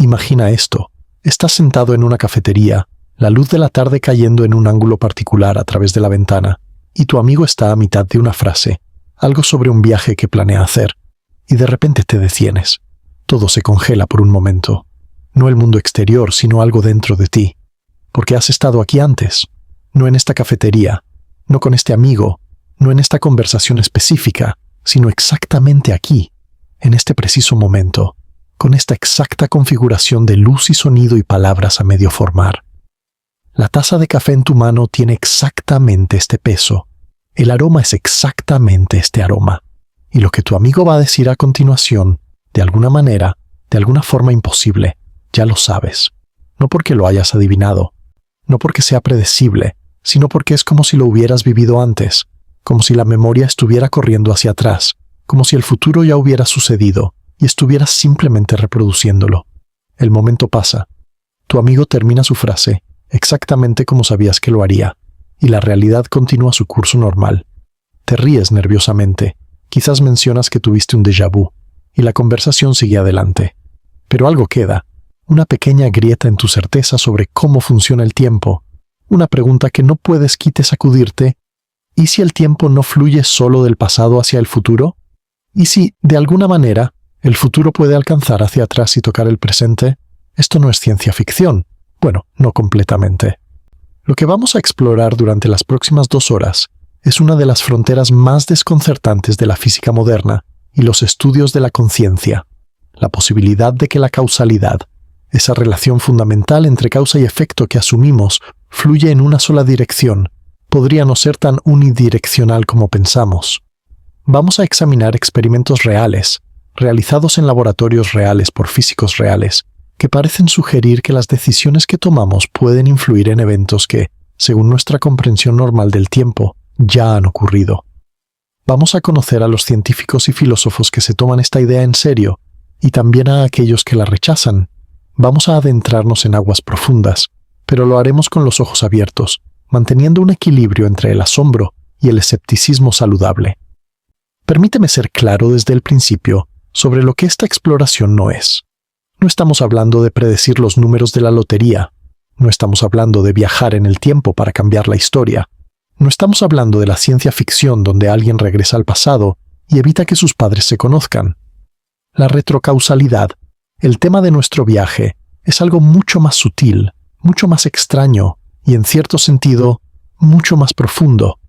Imagina esto. Estás sentado en una cafetería, la luz de la tarde cayendo en un ángulo particular a través de la ventana, y tu amigo está a mitad de una frase, algo sobre un viaje que planea hacer, y de repente te detienes. Todo se congela por un momento. No el mundo exterior, sino algo dentro de ti. Porque has estado aquí antes. No en esta cafetería, no con este amigo, no en esta conversación específica, sino exactamente aquí, en este preciso momento, con esta exacta configuración de luz y sonido y palabras a medio formar. La taza de café en tu mano tiene exactamente este peso. El aroma es exactamente este aroma. Y lo que tu amigo va a decir a continuación, de alguna manera, de alguna forma imposible, ya lo sabes. No porque lo hayas adivinado, no porque sea predecible, sino porque es como si lo hubieras vivido antes, como si la memoria estuviera corriendo hacia atrás, como si el futuro ya hubiera sucedido y estuvieras simplemente reproduciéndolo. El momento pasa. Tu amigo termina su frase, exactamente como sabías que lo haría, y la realidad continúa su curso normal. Te ríes nerviosamente, quizás mencionas que tuviste un déjà vu, y la conversación sigue adelante. Pero algo queda, una pequeña grieta en tu certeza sobre cómo funciona el tiempo, una pregunta que no puedes sacudirte. ¿Y si el tiempo no fluye solo del pasado hacia el futuro? ¿Y si, de alguna manera, el futuro puede alcanzar hacia atrás y tocar el presente? Esto no es ciencia ficción. Bueno, no completamente. Lo que vamos a explorar durante las próximas 2 horas es una de las fronteras más desconcertantes de la física moderna y los estudios de la conciencia, la posibilidad de que la causalidad, esa relación fundamental entre causa y efecto que asumimos, fluye en una sola dirección, podría no ser tan unidireccional como pensamos. Vamos a examinar experimentos reales, realizados en laboratorios reales por físicos reales, que parecen sugerir que las decisiones que tomamos pueden influir en eventos que, según nuestra comprensión normal del tiempo, ya han ocurrido. Vamos a conocer a los científicos y filósofos que se toman esta idea en serio, y también a aquellos que la rechazan. Vamos a adentrarnos en aguas profundas, pero lo haremos con los ojos abiertos, manteniendo un equilibrio entre el asombro y el escepticismo saludable. Permíteme ser claro desde el principio sobre lo que esta exploración no es. No estamos hablando de predecir los números de la lotería, no estamos hablando de viajar en el tiempo para cambiar la historia, no estamos hablando de la ciencia ficción donde alguien regresa al pasado y evita que sus padres se conozcan. La retrocausalidad, el tema de nuestro viaje, es algo mucho más sutil, mucho más extraño y, en cierto sentido, mucho más profundo.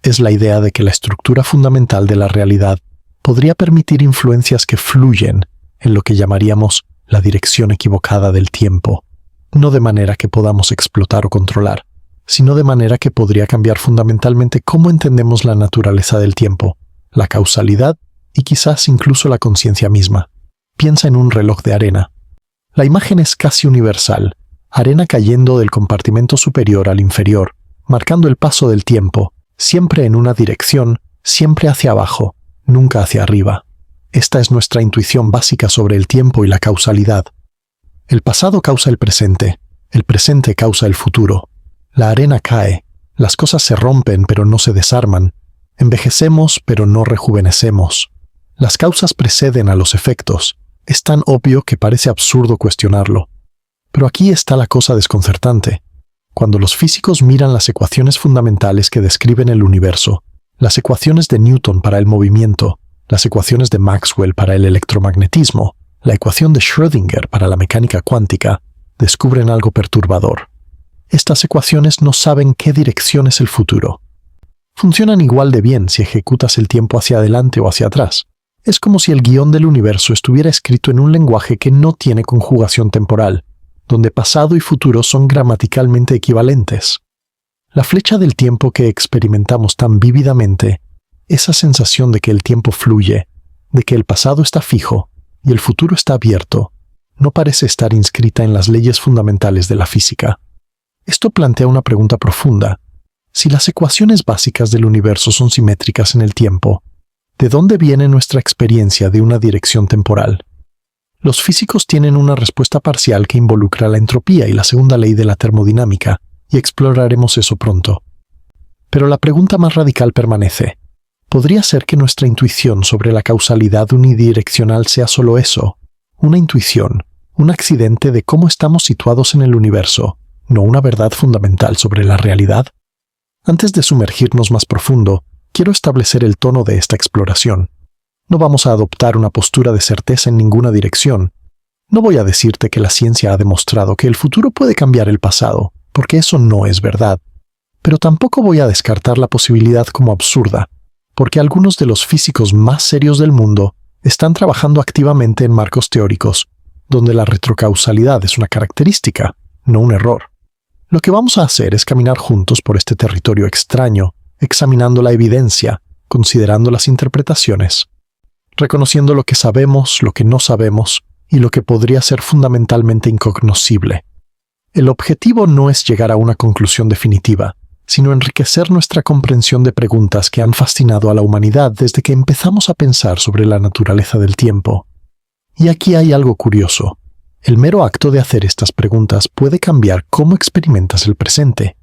Es la idea de que la estructura fundamental de la realidad podría permitir influencias que fluyen en lo que llamaríamos la dirección equivocada del tiempo, no de manera que podamos explotar o controlar, sino de manera que podría cambiar fundamentalmente cómo entendemos la naturaleza del tiempo, la causalidad y quizás incluso la conciencia misma. Piensa en un reloj de arena. La imagen es casi universal, arena cayendo del compartimento superior al inferior, marcando el paso del tiempo, siempre en una dirección, siempre hacia abajo, nunca hacia arriba. Esta es nuestra intuición básica sobre el tiempo y la causalidad. El pasado causa el presente causa el futuro. La arena cae, las cosas se rompen pero no se desarman, envejecemos pero no rejuvenecemos. Las causas preceden a los efectos. Es tan obvio que parece absurdo cuestionarlo. Pero aquí está la cosa desconcertante. Cuando los físicos miran las ecuaciones fundamentales que describen el universo, las ecuaciones de Newton para el movimiento, las ecuaciones de Maxwell para el electromagnetismo, la ecuación de Schrödinger para la mecánica cuántica, descubren algo perturbador. Estas ecuaciones no saben qué dirección es el futuro. Funcionan igual de bien si ejecutas el tiempo hacia adelante o hacia atrás. Es como si el guión del universo estuviera escrito en un lenguaje que no tiene conjugación temporal, donde pasado y futuro son gramaticalmente equivalentes. La flecha del tiempo que experimentamos tan vívidamente, esa sensación de que el tiempo fluye, de que el pasado está fijo y el futuro está abierto, no parece estar inscrita en las leyes fundamentales de la física. Esto plantea una pregunta profunda. Si las ecuaciones básicas del universo son simétricas en el tiempo, ¿de dónde viene nuestra experiencia de una dirección temporal? Los físicos tienen una respuesta parcial que involucra la entropía y la segunda ley de la termodinámica, y exploraremos eso pronto. Pero la pregunta más radical permanece. ¿Podría ser que nuestra intuición sobre la causalidad unidireccional sea solo eso? Una intuición, un accidente de cómo estamos situados en el universo, no una verdad fundamental sobre la realidad. Antes de sumergirnos más profundo, quiero establecer el tono de esta exploración. No vamos a adoptar una postura de certeza en ninguna dirección. No voy a decirte que la ciencia ha demostrado que el futuro puede cambiar el pasado, porque eso no es verdad. Pero tampoco voy a descartar la posibilidad como absurda, porque algunos de los físicos más serios del mundo están trabajando activamente en marcos teóricos, donde la retrocausalidad es una característica, no un error. Lo que vamos a hacer es caminar juntos por este territorio extraño, examinando la evidencia, considerando las interpretaciones, reconociendo lo que sabemos, lo que no sabemos y lo que podría ser fundamentalmente incognoscible. El objetivo no es llegar a una conclusión definitiva, sino enriquecer nuestra comprensión de preguntas que han fascinado a la humanidad desde que empezamos a pensar sobre la naturaleza del tiempo. Y aquí hay algo curioso. El mero acto de hacer estas preguntas puede cambiar cómo experimentas el presente.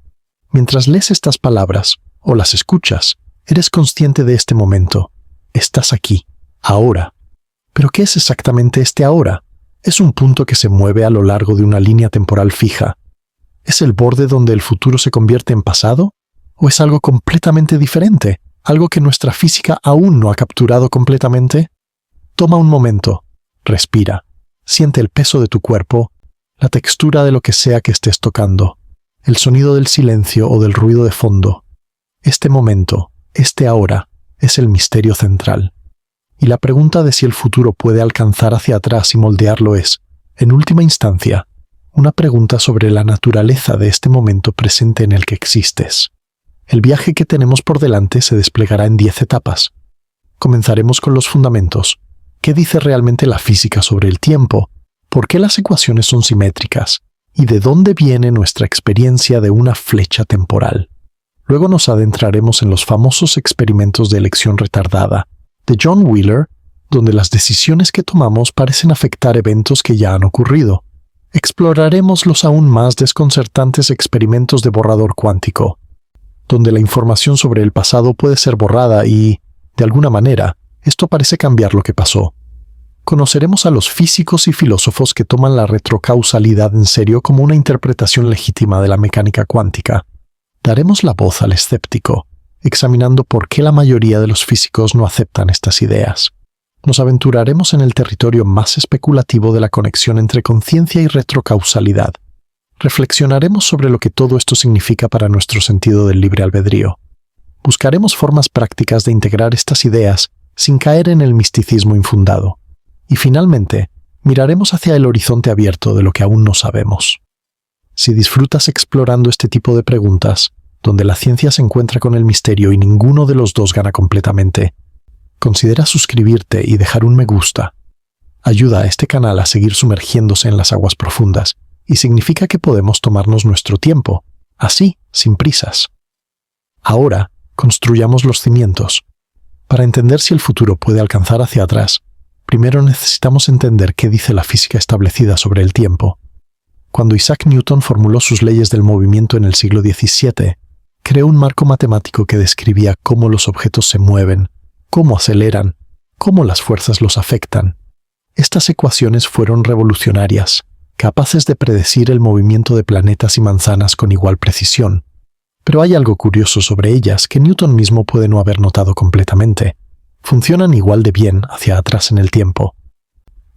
Mientras lees estas palabras, o las escuchas, eres consciente de este momento. Estás aquí, ahora. ¿Pero qué es exactamente este ahora? ¿Es un punto que se mueve a lo largo de una línea temporal fija? ¿Es el borde donde el futuro se convierte en pasado? ¿O es algo completamente diferente? ¿Algo que nuestra física aún no ha capturado completamente? Toma un momento. Respira. Siente el peso de tu cuerpo, la textura de lo que sea que estés tocando, el sonido del silencio o del ruido de fondo. Este momento, este ahora, es el misterio central. Y la pregunta de si el futuro puede alcanzar hacia atrás y moldearlo es, en última instancia, una pregunta sobre la naturaleza de este momento presente en el que existes. El viaje que tenemos por delante se desplegará en 10 etapas. Comenzaremos con los fundamentos. ¿Qué dice realmente la física sobre el tiempo? ¿Por qué las ecuaciones son simétricas? ¿Y de dónde viene nuestra experiencia de una flecha temporal? Luego nos adentraremos en los famosos experimentos de elección retardada de John Wheeler, donde las decisiones que tomamos parecen afectar eventos que ya han ocurrido. Exploraremos los aún más desconcertantes experimentos de borrador cuántico, donde la información sobre el pasado puede ser borrada y, de alguna manera, esto parece cambiar lo que pasó. Conoceremos a los físicos y filósofos que toman la retrocausalidad en serio como una interpretación legítima de la mecánica cuántica. Daremos la voz al escéptico, examinando por qué la mayoría de los físicos no aceptan estas ideas. Nos aventuraremos en el territorio más especulativo de la conexión entre conciencia y retrocausalidad. Reflexionaremos sobre lo que todo esto significa para nuestro sentido del libre albedrío. Buscaremos formas prácticas de integrar estas ideas sin caer en el misticismo infundado. Y finalmente, miraremos hacia el horizonte abierto de lo que aún no sabemos. Si disfrutas explorando este tipo de preguntas, donde la ciencia se encuentra con el misterio y ninguno de los dos gana completamente, considera suscribirte y dejar un me gusta. Ayuda a este canal a seguir sumergiéndose en las aguas profundas y significa que podemos tomarnos nuestro tiempo, así, sin prisas. Ahora, construyamos los cimientos. Para entender si el futuro puede alcanzar hacia atrás, primero necesitamos entender qué dice la física establecida sobre el tiempo. Cuando Isaac Newton formuló sus leyes del movimiento en el siglo XVII, creó un marco matemático que describía cómo los objetos se mueven, cómo aceleran, cómo las fuerzas los afectan. Estas ecuaciones fueron revolucionarias, capaces de predecir el movimiento de planetas y manzanas con igual precisión. Pero hay algo curioso sobre ellas que Newton mismo puede no haber notado completamente. Funcionan igual de bien hacia atrás en el tiempo.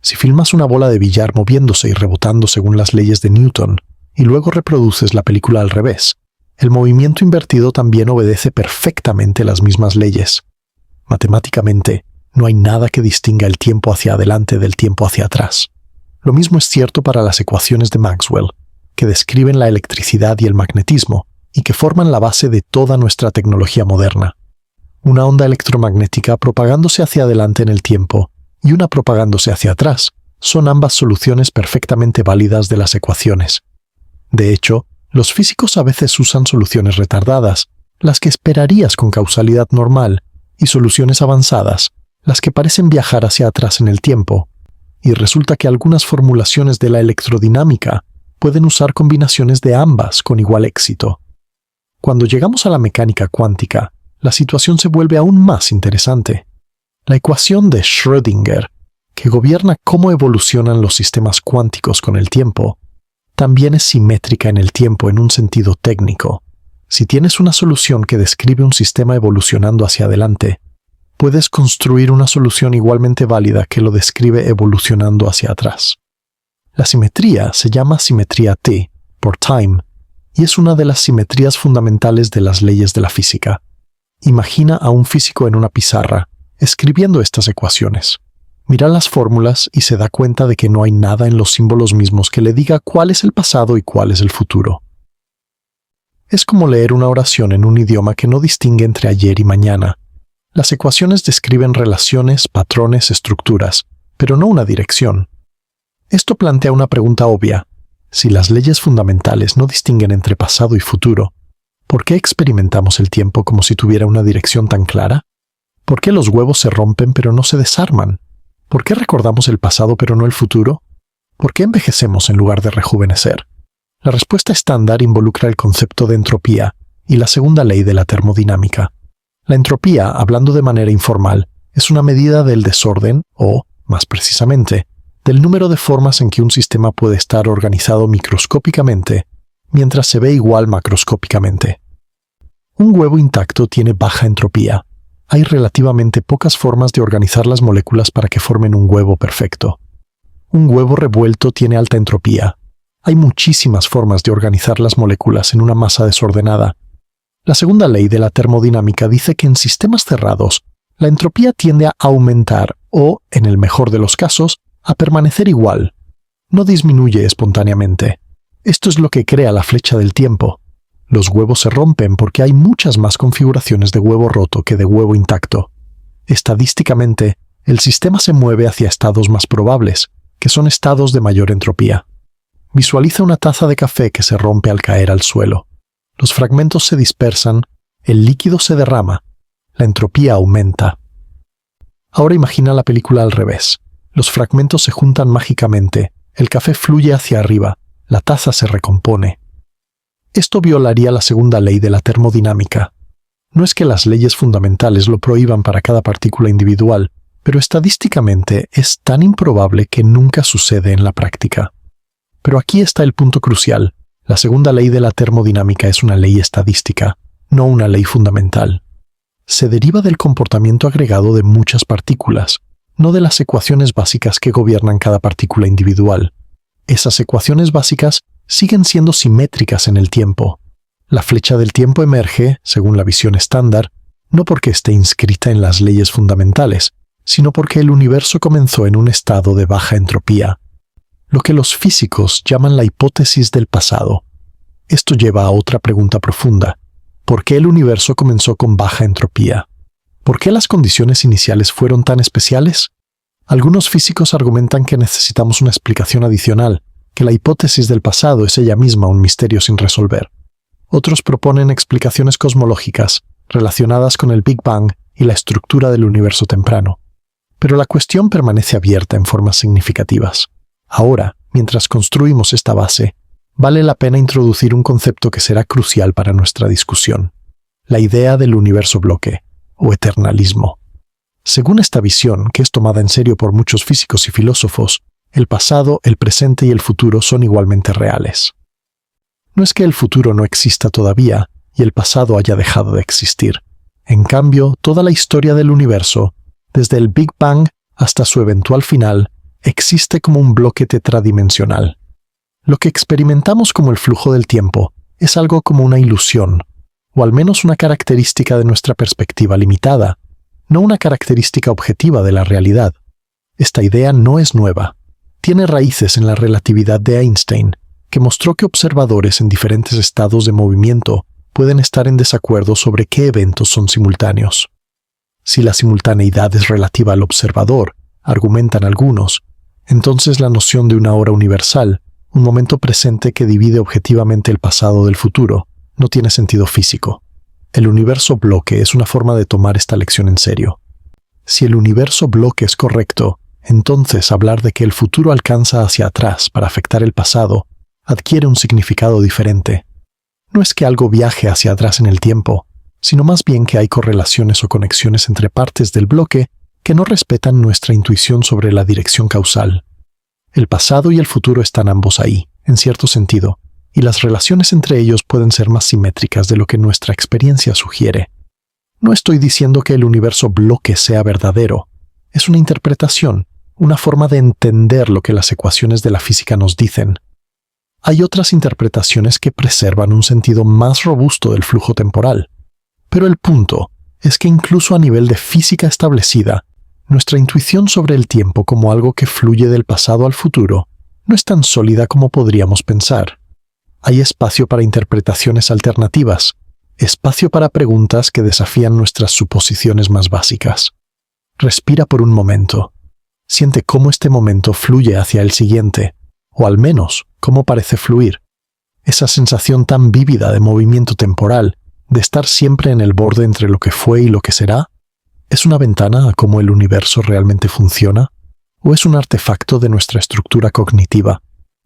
Si filmas una bola de billar moviéndose y rebotando según las leyes de Newton, y luego reproduces la película al revés, el movimiento invertido también obedece perfectamente las mismas leyes. Matemáticamente, no hay nada que distinga el tiempo hacia adelante del tiempo hacia atrás. Lo mismo es cierto para las ecuaciones de Maxwell, que describen la electricidad y el magnetismo, y que forman la base de toda nuestra tecnología moderna. Una onda electromagnética propagándose hacia adelante en el tiempo y una propagándose hacia atrás son ambas soluciones perfectamente válidas de las ecuaciones. De hecho, los físicos a veces usan soluciones retardadas, las que esperarías con causalidad normal, y soluciones avanzadas, las que parecen viajar hacia atrás en el tiempo, y resulta que algunas formulaciones de la electrodinámica pueden usar combinaciones de ambas con igual éxito. Cuando llegamos a la mecánica cuántica, la situación se vuelve aún más interesante. La ecuación de Schrödinger, que gobierna cómo evolucionan los sistemas cuánticos con el tiempo, también es simétrica en el tiempo en un sentido técnico. Si tienes una solución que describe un sistema evolucionando hacia adelante, puedes construir una solución igualmente válida que lo describe evolucionando hacia atrás. La simetría se llama simetría T, por time, y es una de las simetrías fundamentales de las leyes de la física. Imagina a un físico en una pizarra, escribiendo estas ecuaciones. Mira las fórmulas y se da cuenta de que no hay nada en los símbolos mismos que le diga cuál es el pasado y cuál es el futuro. Es como leer una oración en un idioma que no distingue entre ayer y mañana. Las ecuaciones describen relaciones, patrones, estructuras, pero no una dirección. Esto plantea una pregunta obvia. Si las leyes fundamentales no distinguen entre pasado y futuro, ¿por qué experimentamos el tiempo como si tuviera una dirección tan clara? ¿Por qué los huevos se rompen pero no se desarman? ¿Por qué recordamos el pasado pero no el futuro? ¿Por qué envejecemos en lugar de rejuvenecer? La respuesta estándar involucra el concepto de entropía y la segunda ley de la termodinámica. La entropía, hablando de manera informal, es una medida del desorden o, más precisamente, del número de formas en que un sistema puede estar organizado microscópicamente, mientras se ve igual macroscópicamente. Un huevo intacto tiene baja entropía. Hay relativamente pocas formas de organizar las moléculas para que formen un huevo perfecto. Un huevo revuelto tiene alta entropía. Hay muchísimas formas de organizar las moléculas en una masa desordenada. La segunda ley de la termodinámica dice que en sistemas cerrados, la entropía tiende a aumentar o, en el mejor de los casos, a permanecer igual. No disminuye espontáneamente. Esto es lo que crea la flecha del tiempo. Los huevos se rompen porque hay muchas más configuraciones de huevo roto que de huevo intacto. Estadísticamente, el sistema se mueve hacia estados más probables, que son estados de mayor entropía. Visualiza una taza de café que se rompe al caer al suelo. Los fragmentos se dispersan, el líquido se derrama, la entropía aumenta. Ahora imagina la película al revés. Los fragmentos se juntan mágicamente, el café fluye hacia arriba, la taza se recompone. Esto violaría la segunda ley de la termodinámica. No es que las leyes fundamentales lo prohíban para cada partícula individual, pero estadísticamente es tan improbable que nunca sucede en la práctica. Pero aquí está el punto crucial. La segunda ley de la termodinámica es una ley estadística, no una ley fundamental. Se deriva del comportamiento agregado de muchas partículas, no de las ecuaciones básicas que gobiernan cada partícula individual. Esas ecuaciones básicas siguen siendo simétricas en el tiempo. La flecha del tiempo emerge, según la visión estándar, no porque esté inscrita en las leyes fundamentales, sino porque el universo comenzó en un estado de baja entropía, lo que los físicos llaman la hipótesis del pasado. Esto lleva a otra pregunta profunda. ¿Por qué el universo comenzó con baja entropía? ¿Por qué las condiciones iniciales fueron tan especiales? Algunos físicos argumentan que necesitamos una explicación adicional, que la hipótesis del pasado es ella misma un misterio sin resolver. Otros proponen explicaciones cosmológicas, relacionadas con el Big Bang y la estructura del universo temprano. Pero la cuestión permanece abierta en formas significativas. Ahora, mientras construimos esta base, vale la pena introducir un concepto que será crucial para nuestra discusión: la idea del universo bloque, o eternalismo. Según esta visión, que es tomada en serio por muchos físicos y filósofos, el pasado, el presente y el futuro son igualmente reales. No es que el futuro no exista todavía y el pasado haya dejado de existir. En cambio, toda la historia del universo, desde el Big Bang hasta su eventual final, existe como un bloque tetradimensional. Lo que experimentamos como el flujo del tiempo es algo como una ilusión, o al menos una característica de nuestra perspectiva limitada, no una característica objetiva de la realidad. Esta idea no es nueva. Tiene raíces en la relatividad de Einstein, que mostró que observadores en diferentes estados de movimiento pueden estar en desacuerdo sobre qué eventos son simultáneos. Si la simultaneidad es relativa al observador, argumentan algunos, entonces la noción de una hora universal, un momento presente que divide objetivamente el pasado del futuro, no tiene sentido físico. El universo bloque es una forma de tomar esta lección en serio. Si el universo bloque es correcto, entonces hablar de que el futuro alcanza hacia atrás para afectar el pasado adquiere un significado diferente. No es que algo viaje hacia atrás en el tiempo, sino más bien que hay correlaciones o conexiones entre partes del bloque que no respetan nuestra intuición sobre la dirección causal. El pasado y el futuro están ambos ahí, en cierto sentido, y las relaciones entre ellos pueden ser más simétricas de lo que nuestra experiencia sugiere. No estoy diciendo que el universo bloque sea verdadero. Es una interpretación, una forma de entender lo que las ecuaciones de la física nos dicen. Hay otras interpretaciones que preservan un sentido más robusto del flujo temporal. Pero el punto es que incluso a nivel de física establecida, nuestra intuición sobre el tiempo como algo que fluye del pasado al futuro no es tan sólida como podríamos pensar. Hay espacio para interpretaciones alternativas, espacio para preguntas que desafían nuestras suposiciones más básicas. Respira por un momento. Siente cómo este momento fluye hacia el siguiente, o al menos cómo parece fluir. Esa sensación tan vívida de movimiento temporal, de estar siempre en el borde entre lo que fue y lo que será, ¿es una ventana a cómo el universo realmente funciona? ¿O es un artefacto de nuestra estructura cognitiva?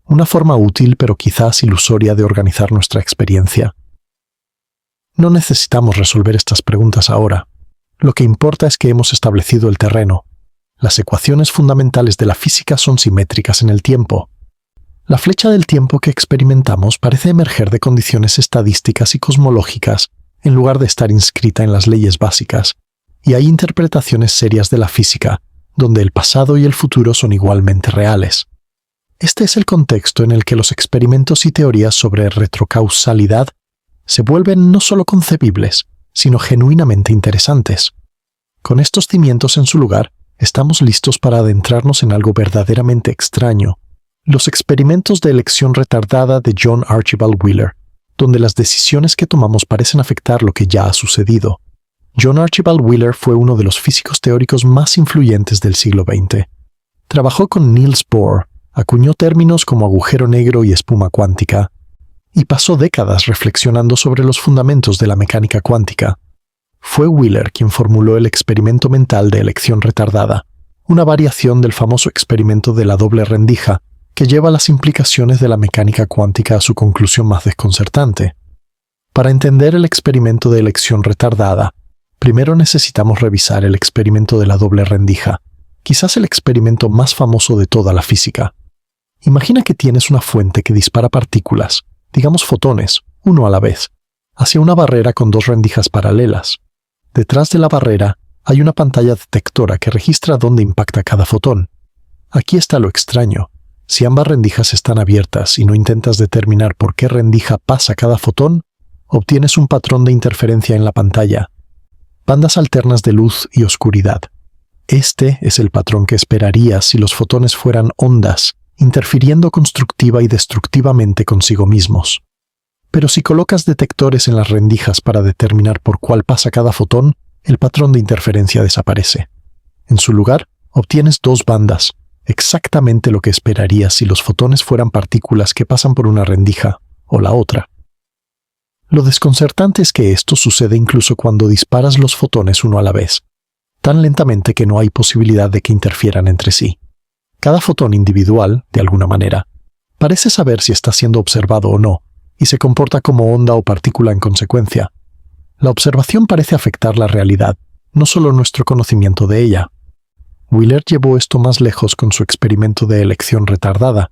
Una forma útil pero quizás ilusoria de organizar nuestra experiencia. No necesitamos resolver estas preguntas ahora. Lo que importa es que hemos establecido el terreno. Las ecuaciones fundamentales de la física son simétricas en el tiempo. La flecha del tiempo que experimentamos parece emerger de condiciones estadísticas y cosmológicas en lugar de estar inscrita en las leyes básicas, y hay interpretaciones serias de la física, donde el pasado y el futuro son igualmente reales. Este es el contexto en el que los experimentos y teorías sobre retrocausalidad se vuelven no solo concebibles, sino genuinamente interesantes. Con estos cimientos en su lugar, estamos listos para adentrarnos en algo verdaderamente extraño: los experimentos de elección retardada de John Archibald Wheeler, donde las decisiones que tomamos parecen afectar lo que ya ha sucedido. John Archibald Wheeler fue uno de los físicos teóricos más influyentes del siglo XX. Trabajó con Niels Bohr, acuñó términos como agujero negro y espuma cuántica, y pasó décadas reflexionando sobre los fundamentos de la mecánica cuántica. Fue Wheeler quien formuló el experimento mental de elección retardada, una variación del famoso experimento de la doble rendija, que lleva las implicaciones de la mecánica cuántica a su conclusión más desconcertante. Para entender el experimento de elección retardada, primero necesitamos revisar el experimento de la doble rendija, quizás el experimento más famoso de toda la física. Imagina que tienes una fuente que dispara partículas, digamos fotones, uno a la vez, hacia una barrera con dos rendijas paralelas. Detrás de la barrera hay una pantalla detectora que registra dónde impacta cada fotón. Aquí está lo extraño. Si ambas rendijas están abiertas y no intentas determinar por qué rendija pasa cada fotón, obtienes un patrón de interferencia en la pantalla. Bandas alternas de luz y oscuridad. Este es el patrón que esperarías si los fotones fueran ondas, interfiriendo constructiva y destructivamente consigo mismos. Pero si colocas detectores en las rendijas para determinar por cuál pasa cada fotón, el patrón de interferencia desaparece. En su lugar, obtienes dos bandas, exactamente lo que esperarías si los fotones fueran partículas que pasan por una rendija o la otra. Lo desconcertante es que esto sucede incluso cuando disparas los fotones uno a la vez, tan lentamente que no hay posibilidad de que interfieran entre sí. Cada fotón individual, de alguna manera, parece saber si está siendo observado o no, y se comporta como onda o partícula en consecuencia. La observación parece afectar la realidad, no solo nuestro conocimiento de ella. Wheeler llevó esto más lejos con su experimento de elección retardada.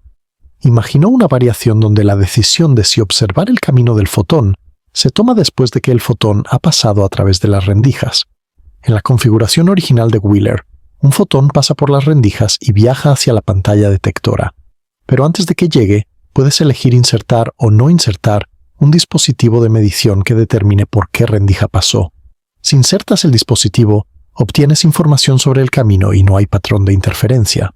Imaginó una variación donde la decisión de si observar el camino del fotón se toma después de que el fotón ha pasado a través de las rendijas. En la configuración original de Wheeler, un fotón pasa por las rendijas y viaja hacia la pantalla detectora. Pero antes de que llegue, puedes elegir insertar o no insertar un dispositivo de medición que determine por qué rendija pasó. Si insertas el dispositivo, obtienes información sobre el camino y no hay patrón de interferencia.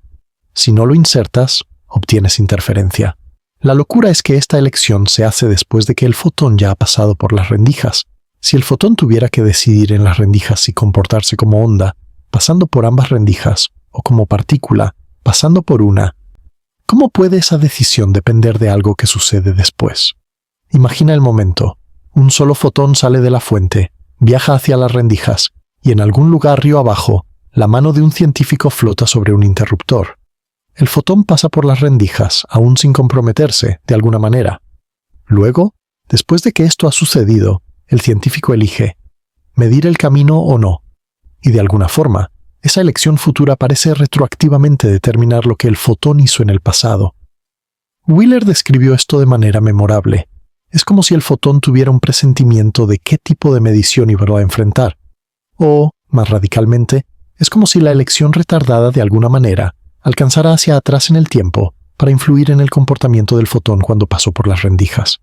Si no lo insertas, obtienes interferencia. La locura es que esta elección se hace después de que el fotón ya ha pasado por las rendijas. Si el fotón tuviera que decidir en las rendijas si comportarse como onda, pasando por ambas rendijas, o como partícula, pasando por una, ¿cómo puede esa decisión depender de algo que sucede después? Imagina el momento. Un solo fotón sale de la fuente, viaja hacia las rendijas, y en algún lugar río abajo, la mano de un científico flota sobre un interruptor. El fotón pasa por las rendijas, aún sin comprometerse, de alguna manera. Luego, después de que esto ha sucedido, el científico elige medir el camino o no, y de alguna forma, Esa elección futura parece retroactivamente determinar lo que el fotón hizo en el pasado. Wheeler describió esto de manera memorable. Es como si el fotón tuviera un presentimiento de qué tipo de medición iba a enfrentar. O, más radicalmente, es como si la elección retardada de alguna manera alcanzara hacia atrás en el tiempo para influir en el comportamiento del fotón cuando pasó por las rendijas.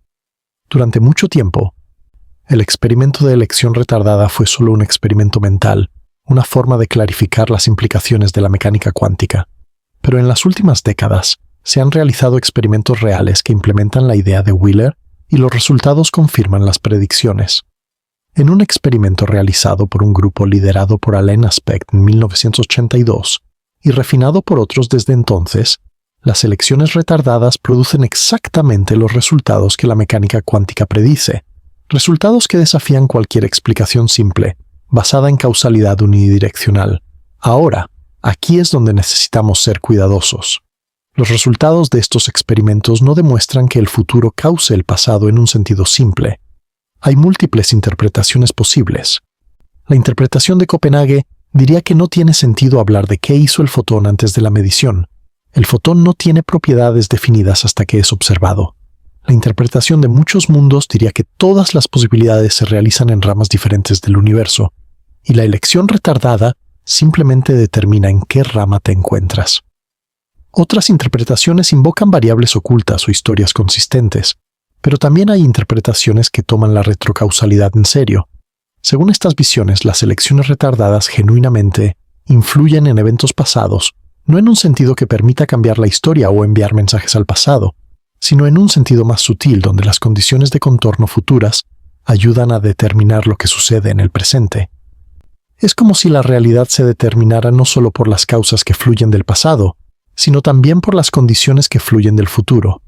Durante mucho tiempo, el experimento de elección retardada fue solo un experimento mental, una forma de clarificar las implicaciones de la mecánica cuántica. Pero en las últimas décadas, se han realizado experimentos reales que implementan la idea de Wheeler y los resultados confirman las predicciones. En un experimento realizado por un grupo liderado por Alain Aspect en 1982 y refinado por otros desde entonces, las elecciones retardadas producen exactamente los resultados que la mecánica cuántica predice, resultados que desafían cualquier explicación simple, basada en causalidad unidireccional. Ahora, aquí es donde necesitamos ser cuidadosos. Los resultados de estos experimentos no demuestran que el futuro cause el pasado en un sentido simple. Hay múltiples interpretaciones posibles. La interpretación de Copenhague diría que no tiene sentido hablar de qué hizo el fotón antes de la medición. El fotón no tiene propiedades definidas hasta que es observado. La interpretación de muchos mundos diría que todas las posibilidades se realizan en ramas diferentes del universo, y la elección retardada simplemente determina en qué rama te encuentras. Otras interpretaciones invocan variables ocultas o historias consistentes, pero también hay interpretaciones que toman la retrocausalidad en serio. Según estas visiones, las elecciones retardadas genuinamente influyen en eventos pasados, no en un sentido que permita cambiar la historia o enviar mensajes al pasado, sino en un sentido más sutil donde las condiciones de contorno futuras ayudan a determinar lo que sucede en el presente. Es como si la realidad se determinara no solo por las causas que fluyen del pasado, sino también por las condiciones que fluyen del futuro.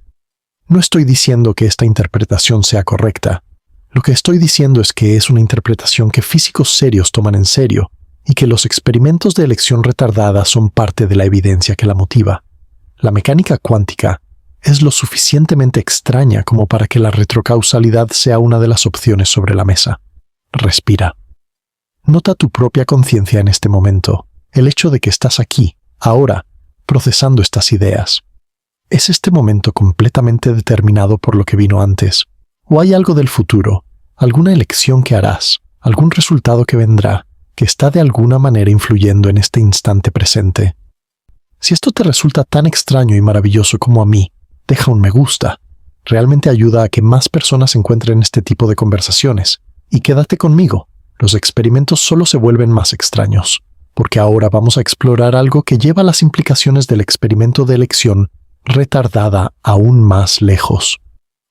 No estoy diciendo que esta interpretación sea correcta. Lo que estoy diciendo es que es una interpretación que físicos serios toman en serio y que los experimentos de elección retardada son parte de la evidencia que la motiva. La mecánica cuántica es lo suficientemente extraña como para que la retrocausalidad sea una de las opciones sobre la mesa. Respira. Nota tu propia conciencia en este momento, el hecho de que estás aquí, ahora, procesando estas ideas. ¿Es este momento completamente determinado por lo que vino antes? ¿O hay algo del futuro, alguna elección que harás, algún resultado que vendrá, que está de alguna manera influyendo en este instante presente? Si esto te resulta tan extraño y maravilloso como a mí, deja un me gusta. Realmente ayuda a que más personas encuentren este tipo de conversaciones. Y quédate conmigo. Los experimentos solo se vuelven más extraños, porque ahora vamos a explorar algo que lleva las implicaciones del experimento de elección retardada aún más lejos.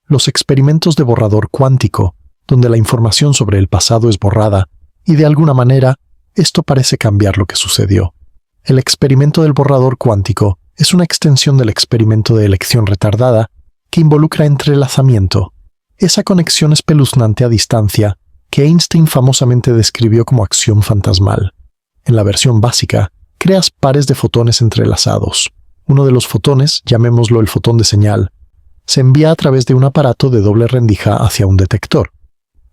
Los experimentos de borrador cuántico, donde la información sobre el pasado es borrada, y de alguna manera, esto parece cambiar lo que sucedió. El experimento del borrador cuántico es una extensión del experimento de elección retardada que involucra entrelazamiento, esa conexión espeluznante a distancia que Einstein famosamente describió como acción fantasmal. En la versión básica, creas pares de fotones entrelazados. Uno de los fotones, llamémoslo el fotón de señal, se envía a través de un aparato de doble rendija hacia un detector.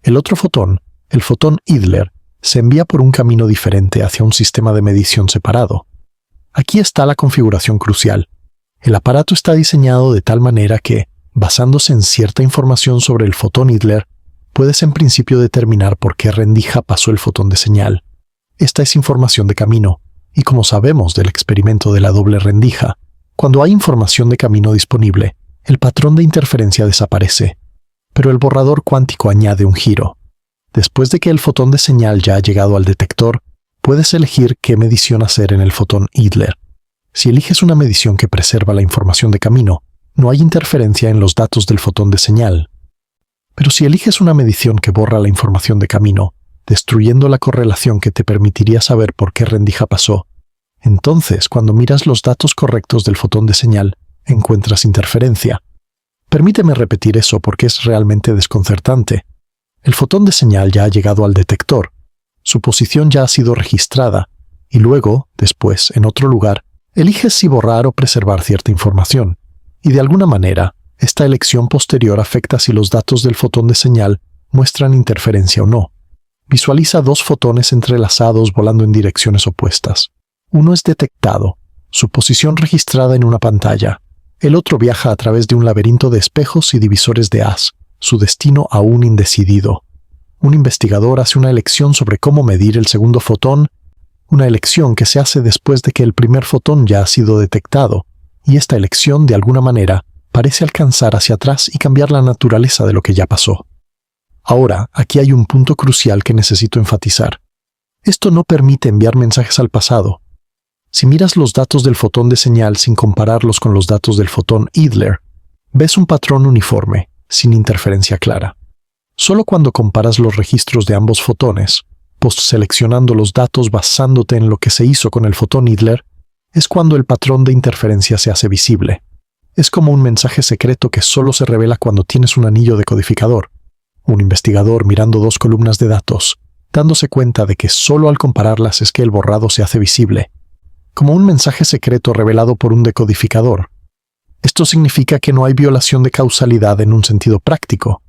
El otro fotón, el fotón Idler, se envía por un camino diferente hacia un sistema de medición separado. Aquí está la configuración crucial. El aparato está diseñado de tal manera que, basándose en cierta información sobre el fotón Idler, puedes en principio determinar por qué rendija pasó el fotón de señal. Esta es información de camino, y como sabemos del experimento de la doble rendija, cuando hay información de camino disponible, el patrón de interferencia desaparece, pero el borrador cuántico añade un giro. Después de que el fotón de señal ya ha llegado al detector, puedes elegir qué medición hacer en el fotón Idler. Si eliges una medición que preserva la información de camino, no hay interferencia en los datos del fotón de señal. Pero si eliges una medición que borra la información de camino, destruyendo la correlación que te permitiría saber por qué rendija pasó, entonces, cuando miras los datos correctos del fotón de señal, encuentras interferencia. Permíteme repetir eso porque es realmente desconcertante. El fotón de señal ya ha llegado al detector, su posición ya ha sido registrada, y luego, después, en otro lugar, eliges si borrar o preservar cierta información, y de alguna manera, esta elección posterior afecta si los datos del fotón de señal muestran interferencia o no. Visualiza dos fotones entrelazados volando en direcciones opuestas. Uno es detectado, su posición registrada en una pantalla. El otro viaja a través de un laberinto de espejos y divisores de haz, su destino aún indecidido. Un investigador hace una elección sobre cómo medir el segundo fotón, una elección que se hace después de que el primer fotón ya ha sido detectado, y esta elección, de alguna manera, parece alcanzar hacia atrás y cambiar la naturaleza de lo que ya pasó. Ahora, aquí hay un punto crucial que necesito enfatizar. Esto no permite enviar mensajes al pasado. Si miras los datos del fotón de señal sin compararlos con los datos del fotón Idler, ves un patrón uniforme, sin interferencia clara. Solo cuando comparas los registros de ambos fotones, post-seleccionando los datos basándote en lo que se hizo con el fotón Idler, es cuando el patrón de interferencia se hace visible. Es como un mensaje secreto que solo se revela cuando tienes un anillo decodificador. Un investigador mirando dos columnas de datos, dándose cuenta de que solo al compararlas es que el borrado se hace visible, como un mensaje secreto revelado por un decodificador. Esto significa que no hay violación de causalidad en un sentido práctico.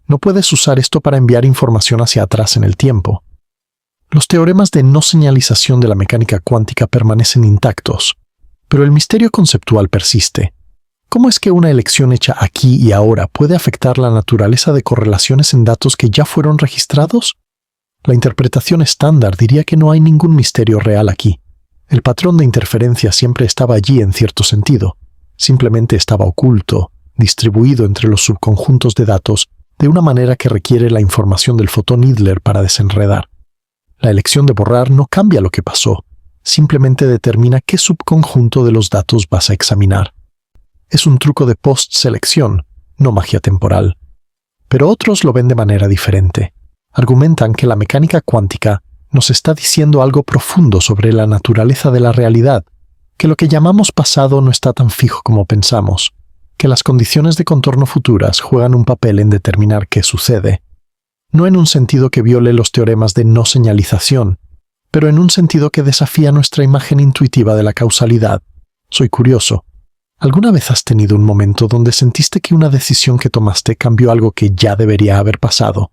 No puedes usar esto para enviar información hacia atrás en el tiempo. Los teoremas de no señalización de la mecánica cuántica permanecen intactos, pero el misterio conceptual persiste. ¿Cómo es que una elección hecha aquí y ahora puede afectar la naturaleza de correlaciones en datos que ya fueron registrados? La interpretación estándar diría que no hay ningún misterio real aquí. El patrón de interferencia siempre estaba allí en cierto sentido. Simplemente estaba oculto, distribuido entre los subconjuntos de datos de una manera que requiere la información del fotón Idler para desenredar. La elección de borrar no cambia lo que pasó, simplemente determina qué subconjunto de los datos vas a examinar. Es un truco de post-selección, no magia temporal. Pero otros lo ven de manera diferente. Argumentan que la mecánica cuántica nos está diciendo algo profundo sobre la naturaleza de la realidad, que lo que llamamos pasado no está tan fijo como pensamos, que las condiciones de contorno futuras juegan un papel en determinar qué sucede. No en un sentido que viole los teoremas de no señalización, pero en un sentido que desafía nuestra imagen intuitiva de la causalidad. Soy curioso. ¿Alguna vez has tenido un momento donde sentiste que una decisión que tomaste cambió algo que ya debería haber pasado?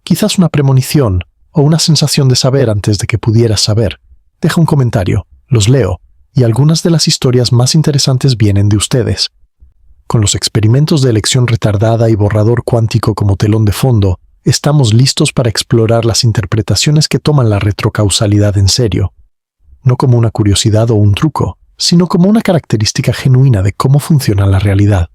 Quizás una premonición o una sensación de saber antes de que pudieras saber. Deja un comentario, los leo, y algunas de las historias más interesantes vienen de ustedes. Con los experimentos de elección retardada y borrador cuántico como telón de fondo, estamos listos para explorar las interpretaciones que toman la retrocausalidad en serio. No como una curiosidad o un truco, sino como una característica genuina de cómo funciona la realidad.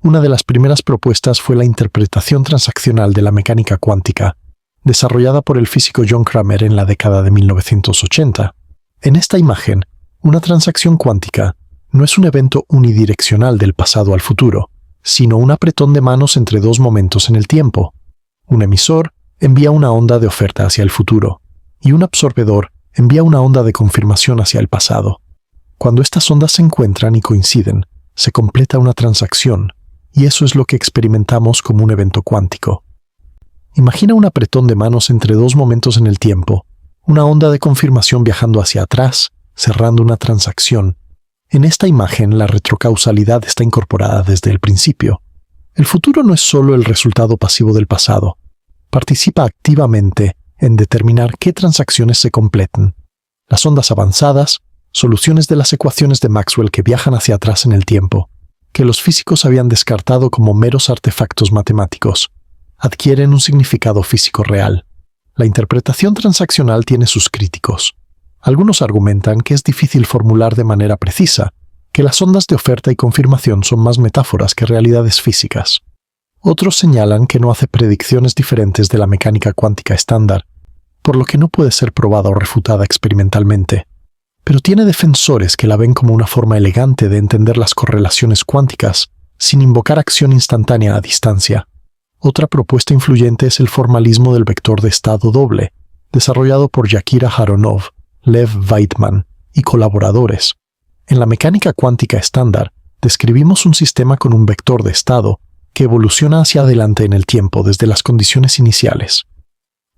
Una de las primeras propuestas fue la interpretación transaccional de la mecánica cuántica, desarrollada por el físico John Cramer en la década de 1980. En esta imagen, una transacción cuántica no es un evento unidireccional del pasado al futuro, sino un apretón de manos entre dos momentos en el tiempo. Un emisor envía una onda de oferta hacia el futuro, y un absorbedor envía una onda de confirmación hacia el pasado. Cuando estas ondas se encuentran y coinciden, se completa una transacción, y eso es lo que experimentamos como un evento cuántico. Imagina un apretón de manos entre dos momentos en el tiempo, una onda de confirmación viajando hacia atrás, cerrando una transacción. En esta imagen, la retrocausalidad está incorporada desde el principio. El futuro no es solo el resultado pasivo del pasado. Participa activamente en determinar qué transacciones se completen. Las ondas avanzadas, soluciones de las ecuaciones de Maxwell que viajan hacia atrás en el tiempo, que los físicos habían descartado como meros artefactos matemáticos, adquieren un significado físico real. La interpretación transaccional tiene sus críticos. Algunos argumentan que es difícil formular de manera precisa, que las ondas de oferta y confirmación son más metáforas que realidades físicas. Otros señalan que no hace predicciones diferentes de la mecánica cuántica estándar, por lo que no puede ser probada o refutada experimentalmente. Pero tiene defensores que la ven como una forma elegante de entender las correlaciones cuánticas, sin invocar acción instantánea a distancia. Otra propuesta influyente es el formalismo del vector de estado doble, desarrollado por Yakira Haronov, Lev Weidman y colaboradores. En la mecánica cuántica estándar, describimos un sistema con un vector de estado que evoluciona hacia adelante en el tiempo desde las condiciones iniciales.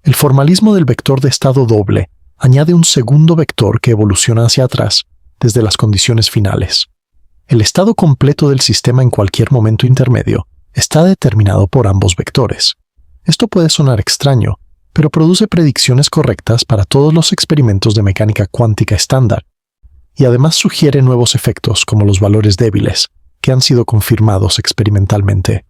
El formalismo del vector de estado doble añade un segundo vector que evoluciona hacia atrás desde las condiciones finales. El estado completo del sistema en cualquier momento intermedio está determinado por ambos vectores. Esto puede sonar extraño, pero produce predicciones correctas para todos los experimentos de mecánica cuántica estándar, y además sugiere nuevos efectos como los valores débiles, que han sido confirmados experimentalmente.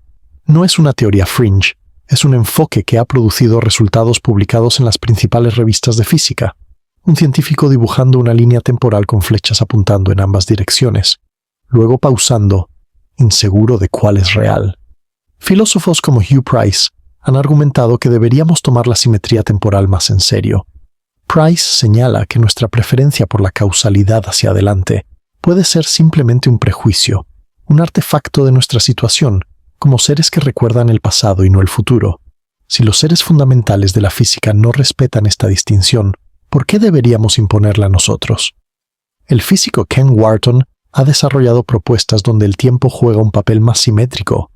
No es una teoría fringe, es un enfoque que ha producido resultados publicados en las principales revistas de física. Un científico dibujando una línea temporal con flechas apuntando en ambas direcciones, luego pausando, inseguro de cuál es real. Filósofos como Hugh Price han argumentado que deberíamos tomar la simetría temporal más en serio. Price señala que nuestra preferencia por la causalidad hacia adelante puede ser simplemente un prejuicio, un artefacto de nuestra situación, como seres que recuerdan el pasado y no el futuro. Si los seres fundamentales de la física no respetan esta distinción, ¿por qué deberíamos imponerla nosotros? El físico Ken Wharton ha desarrollado propuestas donde el tiempo juega un papel más simétrico,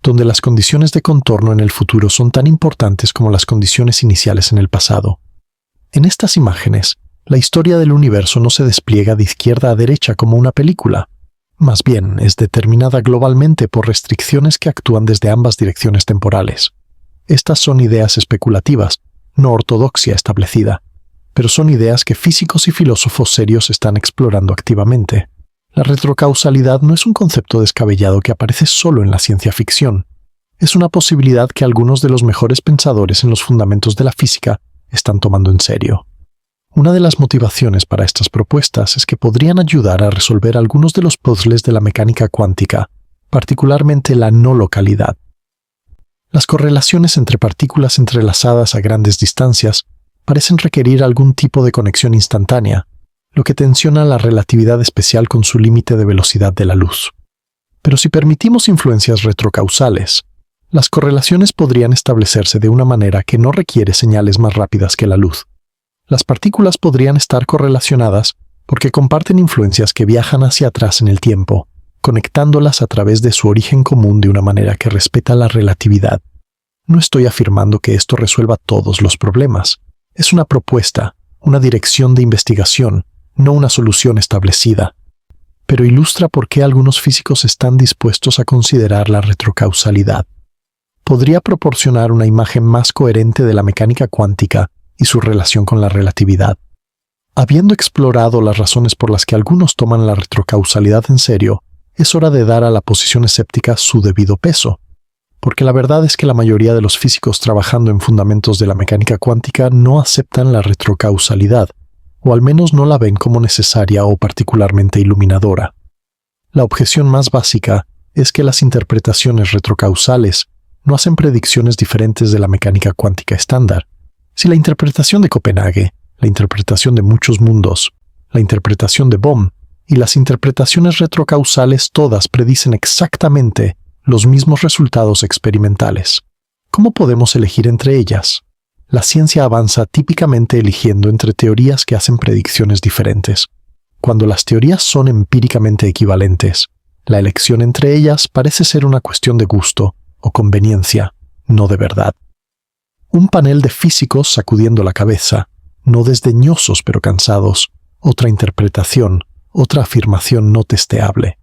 donde las condiciones de contorno en el futuro son tan importantes como las condiciones iniciales en el pasado. En estas imágenes, la historia del universo no se despliega de izquierda a derecha como una película. Más bien, es determinada globalmente por restricciones que actúan desde ambas direcciones temporales. Estas son ideas especulativas, no ortodoxia establecida, pero son ideas que físicos y filósofos serios están explorando activamente. La retrocausalidad no es un concepto descabellado que aparece solo en la ciencia ficción. Es una posibilidad que algunos de los mejores pensadores en los fundamentos de la física están tomando en serio. Una de las motivaciones para estas propuestas es que podrían ayudar a resolver algunos de los puzzles de la mecánica cuántica, particularmente la no localidad. Las correlaciones entre partículas entrelazadas a grandes distancias parecen requerir algún tipo de conexión instantánea, lo que tensiona la relatividad especial con su límite de velocidad de la luz. Pero si permitimos influencias retrocausales, las correlaciones podrían establecerse de una manera que no requiere señales más rápidas que la luz. Las partículas podrían estar correlacionadas porque comparten influencias que viajan hacia atrás en el tiempo, conectándolas a través de su origen común de una manera que respeta la relatividad. No estoy afirmando que esto resuelva todos los problemas. Es una propuesta, una dirección de investigación, no una solución establecida. Pero ilustra por qué algunos físicos están dispuestos a considerar la retrocausalidad. Podría proporcionar una imagen más coherente de la mecánica cuántica y su relación con la relatividad. Habiendo explorado las razones por las que algunos toman la retrocausalidad en serio, es hora de dar a la posición escéptica su debido peso, porque la verdad es que la mayoría de los físicos trabajando en fundamentos de la mecánica cuántica no aceptan la retrocausalidad, o al menos no la ven como necesaria o particularmente iluminadora. La objeción más básica es que las interpretaciones retrocausales no hacen predicciones diferentes de la mecánica cuántica estándar. Si la interpretación de Copenhague, la interpretación de muchos mundos, la interpretación de Bohm y las interpretaciones retrocausales todas predicen exactamente los mismos resultados experimentales, ¿cómo podemos elegir entre ellas? La ciencia avanza típicamente eligiendo entre teorías que hacen predicciones diferentes. Cuando las teorías son empíricamente equivalentes, la elección entre ellas parece ser una cuestión de gusto o conveniencia, no de verdad. Un panel de físicos sacudiendo la cabeza, no desdeñosos pero cansados, otra interpretación, otra afirmación no testeable.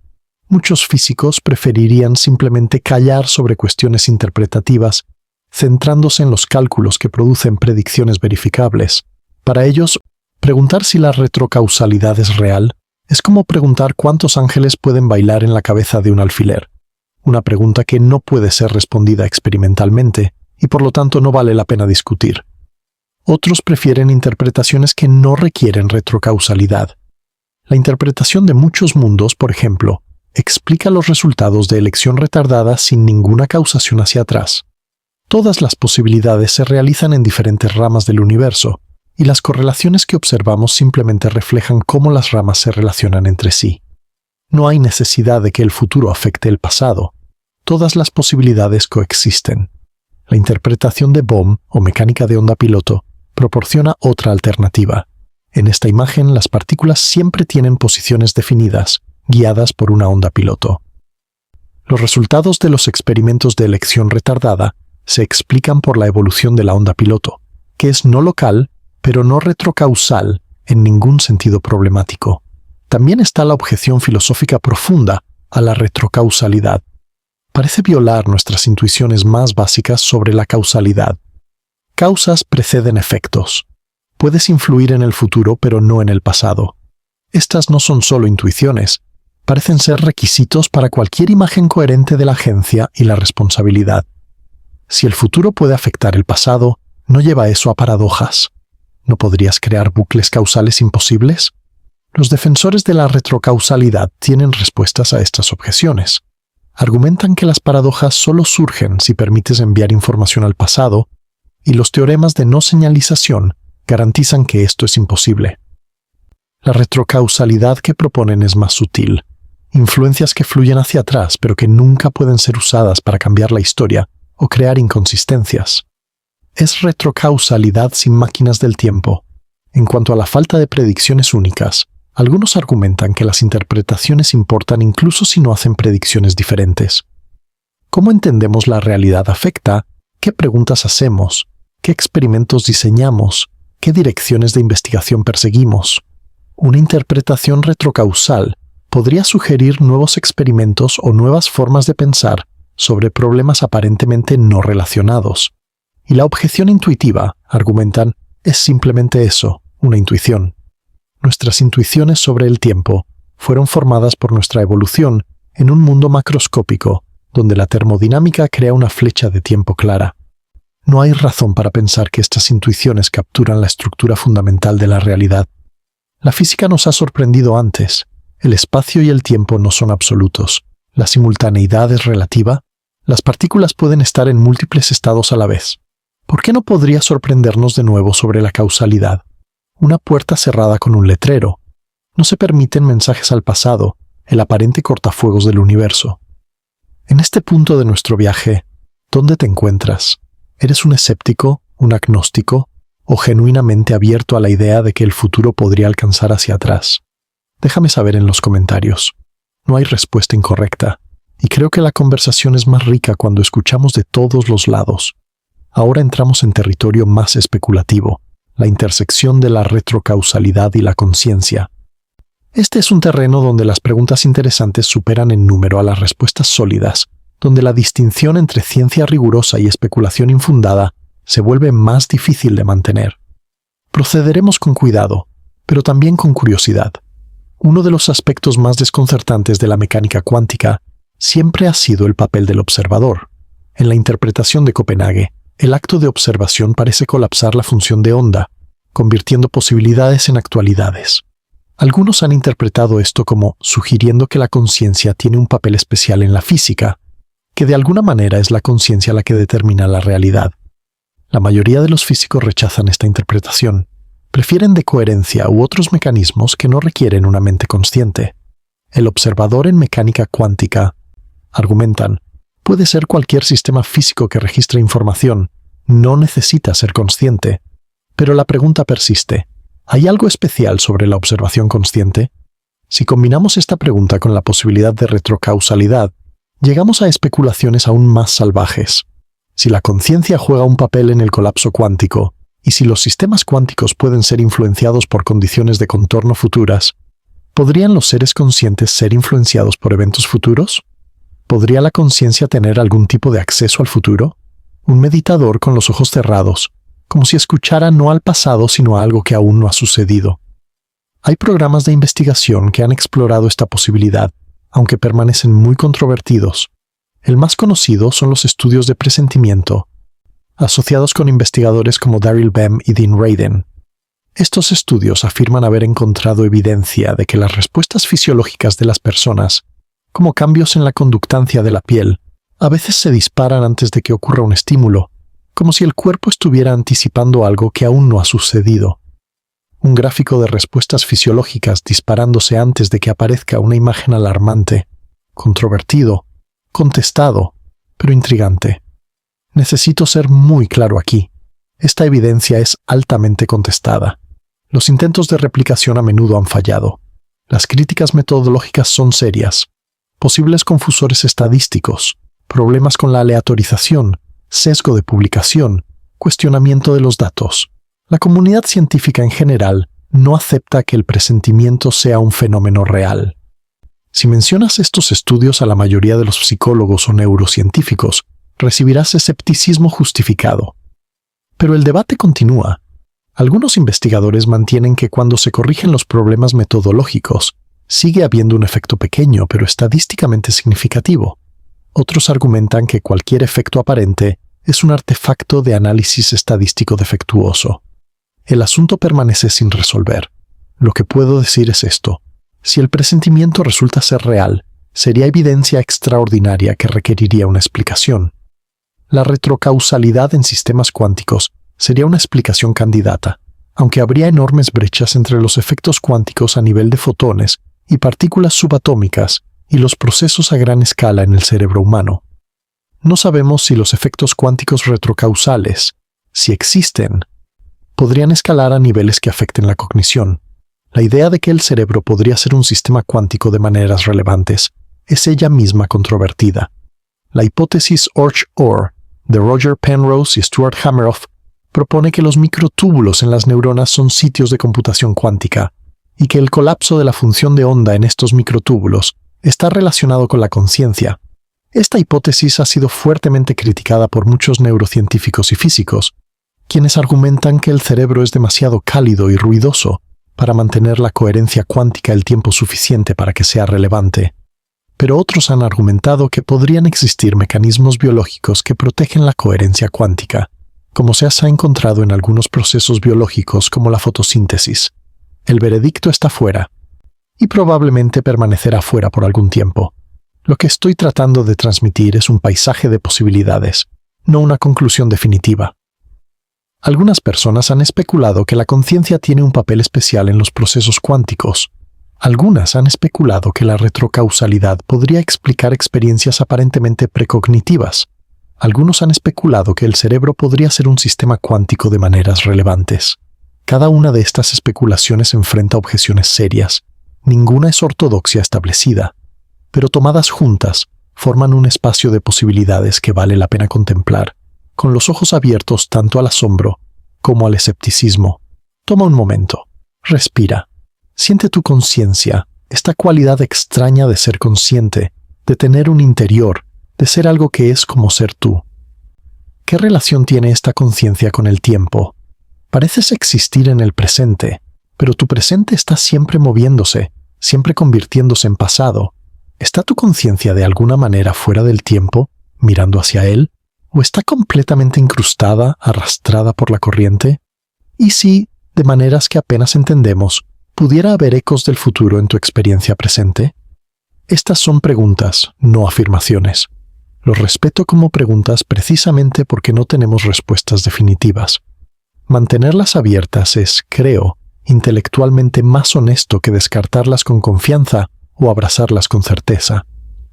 Muchos físicos preferirían simplemente callar sobre cuestiones interpretativas, centrándose en los cálculos que producen predicciones verificables. Para ellos, preguntar si la retrocausalidad es real es como preguntar cuántos ángeles pueden bailar en la cabeza de un alfiler, una pregunta que no puede ser respondida experimentalmente, y por lo tanto no vale la pena discutir. Otros prefieren interpretaciones que no requieren retrocausalidad. La interpretación de muchos mundos, por ejemplo, explica los resultados de elección retardada sin ninguna causación hacia atrás. Todas las posibilidades se realizan en diferentes ramas del universo, y las correlaciones que observamos simplemente reflejan cómo las ramas se relacionan entre sí. No hay necesidad de que el futuro afecte el pasado. Todas las posibilidades coexisten. La interpretación de Bohm, o mecánica de onda piloto, proporciona otra alternativa. En esta imagen, las partículas siempre tienen posiciones definidas, guiadas por una onda piloto. Los resultados de los experimentos de elección retardada se explican por la evolución de la onda piloto, que es no local, pero no retrocausal en ningún sentido problemático. También está la objeción filosófica profunda a la retrocausalidad. Parece violar nuestras intuiciones más básicas sobre la causalidad. Causas preceden efectos. Puedes influir en el futuro, pero no en el pasado. Estas no son solo intuiciones, parecen ser requisitos para cualquier imagen coherente de la agencia y la responsabilidad. Si el futuro puede afectar el pasado, ¿no lleva eso a paradojas? ¿No podrías crear bucles causales imposibles? Los defensores de la retrocausalidad tienen respuestas a estas objeciones. Argumentan que las paradojas solo surgen si permites enviar información al pasado, y los teoremas de no señalización garantizan que esto es imposible. La retrocausalidad que proponen es más sutil. Influencias que fluyen hacia atrás, pero que nunca pueden ser usadas para cambiar la historia o crear inconsistencias. Es retrocausalidad sin máquinas del tiempo. En cuanto a la falta de predicciones únicas, algunos argumentan que las interpretaciones importan incluso si no hacen predicciones diferentes. ¿Cómo entendemos la realidad afecta? ¿Qué preguntas hacemos? ¿Qué experimentos diseñamos? ¿Qué direcciones de investigación perseguimos? Una interpretación retrocausal podría sugerir nuevos experimentos o nuevas formas de pensar sobre problemas aparentemente no relacionados. Y la objeción intuitiva, argumentan, es simplemente eso, una intuición. Nuestras intuiciones sobre el tiempo fueron formadas por nuestra evolución en un mundo macroscópico, donde la termodinámica crea una flecha de tiempo clara. No hay razón para pensar que estas intuiciones capturan la estructura fundamental de la realidad. La física nos ha sorprendido antes. El espacio y el tiempo no son absolutos. La simultaneidad es relativa. Las partículas pueden estar en múltiples estados a la vez. ¿Por qué no podría sorprendernos de nuevo sobre la causalidad? Una puerta cerrada con un letrero. No se permiten mensajes al pasado, el aparente cortafuegos del universo. En este punto de nuestro viaje, ¿dónde te encuentras? ¿Eres un escéptico, un agnóstico, o genuinamente abierto a la idea de que el futuro podría alcanzar hacia atrás? Déjame saber en los comentarios. No hay respuesta incorrecta, y creo que la conversación es más rica cuando escuchamos de todos los lados. Ahora entramos en territorio más especulativo, la intersección de la retrocausalidad y la conciencia. Este es un terreno donde las preguntas interesantes superan en número a las respuestas sólidas, donde la distinción entre ciencia rigurosa y especulación infundada se vuelve más difícil de mantener. Procederemos con cuidado, pero también con curiosidad. Uno de los aspectos más desconcertantes de la mecánica cuántica siempre ha sido el papel del observador. En la interpretación de Copenhague, el acto de observación parece colapsar la función de onda, convirtiendo posibilidades en actualidades. Algunos han interpretado esto como sugiriendo que la conciencia tiene un papel especial en la física, que de alguna manera es la conciencia la que determina la realidad. La mayoría de los físicos rechazan esta interpretación. Prefieren de coherencia u otros mecanismos que no requieren una mente consciente. El observador en mecánica cuántica, argumentan, puede ser cualquier sistema físico que registre información, no necesita ser consciente. Pero la pregunta persiste, ¿hay algo especial sobre la observación consciente? Si combinamos esta pregunta con la posibilidad de retrocausalidad, llegamos a especulaciones aún más salvajes. Si la conciencia juega un papel en el colapso cuántico, y si los sistemas cuánticos pueden ser influenciados por condiciones de contorno futuras, ¿podrían los seres conscientes ser influenciados por eventos futuros? ¿Podría la conciencia tener algún tipo de acceso al futuro? Un meditador con los ojos cerrados, como si escuchara no al pasado sino a algo que aún no ha sucedido. Hay programas de investigación que han explorado esta posibilidad, aunque permanecen muy controvertidos. El más conocido son los estudios de presentimiento, asociados con investigadores como Daryl Bem y Dean Radin. Estos estudios afirman haber encontrado evidencia de que las respuestas fisiológicas de las personas, como cambios en la conductancia de la piel, a veces se disparan antes de que ocurra un estímulo, como si el cuerpo estuviera anticipando algo que aún no ha sucedido. Un gráfico de respuestas fisiológicas disparándose antes de que aparezca una imagen alarmante, controvertido, contestado, pero intrigante. Necesito ser muy claro aquí. Esta evidencia es altamente contestada. Los intentos de replicación a menudo han fallado. Las críticas metodológicas son serias. Posibles confusores estadísticos, problemas con la aleatorización, sesgo de publicación, cuestionamiento de los datos. La comunidad científica en general no acepta que el presentimiento sea un fenómeno real. Si mencionas estos estudios a la mayoría de los psicólogos o neurocientíficos, recibirás escepticismo justificado. Pero el debate continúa. Algunos investigadores mantienen que cuando se corrigen los problemas metodológicos, sigue habiendo un efecto pequeño pero estadísticamente significativo. Otros argumentan que cualquier efecto aparente es un artefacto de análisis estadístico defectuoso. El asunto permanece sin resolver. Lo que puedo decir es esto. Si el presentimiento resulta ser real, sería evidencia extraordinaria que requeriría una explicación. La retrocausalidad en sistemas cuánticos sería una explicación candidata, aunque habría enormes brechas entre los efectos cuánticos a nivel de fotones y partículas subatómicas y los procesos a gran escala en el cerebro humano. No sabemos si los efectos cuánticos retrocausales, si existen, podrían escalar a niveles que afecten la cognición. La idea de que el cerebro podría ser un sistema cuántico de maneras relevantes es ella misma controvertida. La hipótesis Orch-Orr de Roger Penrose y Stuart Hameroff propone que los microtúbulos en las neuronas son sitios de computación cuántica y que el colapso de la función de onda en estos microtúbulos está relacionado con la conciencia. Esta hipótesis ha sido fuertemente criticada por muchos neurocientíficos y físicos, quienes argumentan que el cerebro es demasiado cálido y ruidoso para mantener la coherencia cuántica el tiempo suficiente para que sea relevante. Pero otros han argumentado que podrían existir mecanismos biológicos que protegen la coherencia cuántica, como se ha encontrado en algunos procesos biológicos como la fotosíntesis. El veredicto está fuera, y probablemente permanecerá fuera por algún tiempo. Lo que estoy tratando de transmitir es un paisaje de posibilidades, no una conclusión definitiva. Algunas personas han especulado que la conciencia tiene un papel especial en los procesos cuánticos. Algunas han especulado que la retrocausalidad podría explicar experiencias aparentemente precognitivas. Algunos han especulado que el cerebro podría ser un sistema cuántico de maneras relevantes. Cada una de estas especulaciones enfrenta objeciones serias. Ninguna es ortodoxia establecida, pero tomadas juntas, forman un espacio de posibilidades que vale la pena contemplar, con los ojos abiertos tanto al asombro como al escepticismo. Toma un momento, respira, siente tu conciencia, esta cualidad extraña de ser consciente, de tener un interior, de ser algo que es como ser tú. ¿Qué relación tiene esta conciencia con el tiempo? Pareces existir en el presente, pero tu presente está siempre moviéndose, siempre convirtiéndose en pasado. ¿Está tu conciencia de alguna manera fuera del tiempo, mirando hacia él? ¿O está completamente incrustada, arrastrada por la corriente? ¿Y si, de maneras que apenas entendemos, pudiera haber ecos del futuro en tu experiencia presente? Estas son preguntas, no afirmaciones. Los respeto como preguntas precisamente porque no tenemos respuestas definitivas. Mantenerlas abiertas es, creo, intelectualmente más honesto que descartarlas con confianza o abrazarlas con certeza.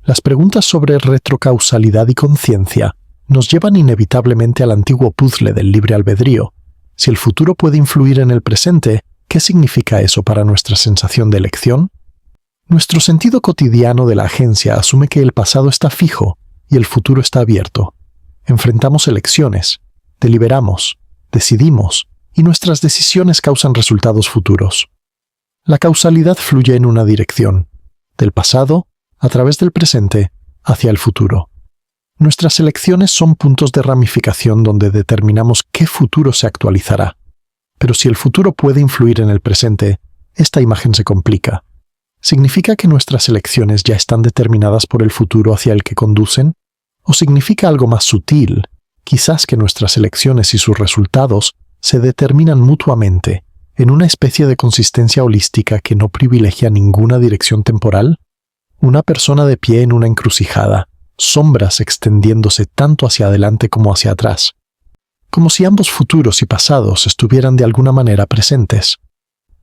Las preguntas sobre retrocausalidad y conciencia nos llevan inevitablemente al antiguo puzzle del libre albedrío. Si el futuro puede influir en el presente, ¿qué significa eso para nuestra sensación de elección? Nuestro sentido cotidiano de la agencia asume que el pasado está fijo y el futuro está abierto. Enfrentamos elecciones, deliberamos, decidimos, y nuestras decisiones causan resultados futuros. La causalidad fluye en una dirección, del pasado, a través del presente, hacia el futuro. Nuestras elecciones son puntos de ramificación donde determinamos qué futuro se actualizará. Pero si el futuro puede influir en el presente, esta imagen se complica. ¿Significa que nuestras elecciones ya están determinadas por el futuro hacia el que conducen? ¿O significa algo más sutil, quizás que nuestras elecciones y sus resultados se determinan mutuamente, en una especie de consistencia holística que no privilegia ninguna dirección temporal? Una persona de pie en una encrucijada, sombras extendiéndose tanto hacia adelante como hacia atrás, como si ambos futuros y pasados estuvieran de alguna manera presentes.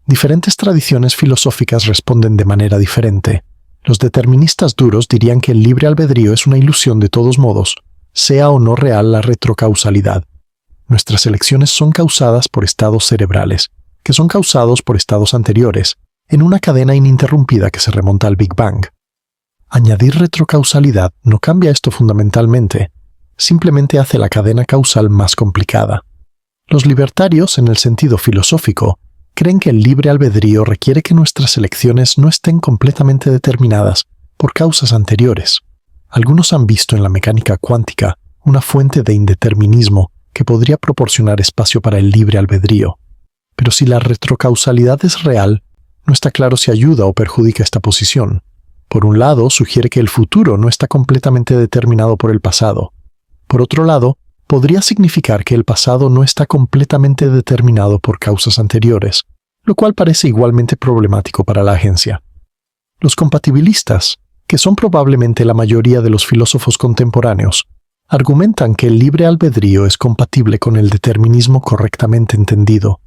Diferentes tradiciones filosóficas responden de manera diferente. Los deterministas duros dirían que el libre albedrío es una ilusión de todos modos, sea o no real la retrocausalidad. Nuestras elecciones son causadas por estados cerebrales, que son causados por estados anteriores, en una cadena ininterrumpida que se remonta al Big Bang. Añadir retrocausalidad no cambia esto fundamentalmente, simplemente hace la cadena causal más complicada. Los libertarios, en el sentido filosófico, creen que el libre albedrío requiere que nuestras elecciones no estén completamente determinadas por causas anteriores. Algunos han visto en la mecánica cuántica una fuente de indeterminismo que podría proporcionar espacio para el libre albedrío. Pero si la retrocausalidad es real, no está claro si ayuda o perjudica esta posición. Por un lado, sugiere que el futuro no está completamente determinado por el pasado. Por otro lado, podría significar que el pasado no está completamente determinado por causas anteriores, lo cual parece igualmente problemático para la agencia. Los compatibilistas, que son probablemente la mayoría de los filósofos contemporáneos, argumentan que el libre albedrío es compatible con el determinismo correctamente entendido.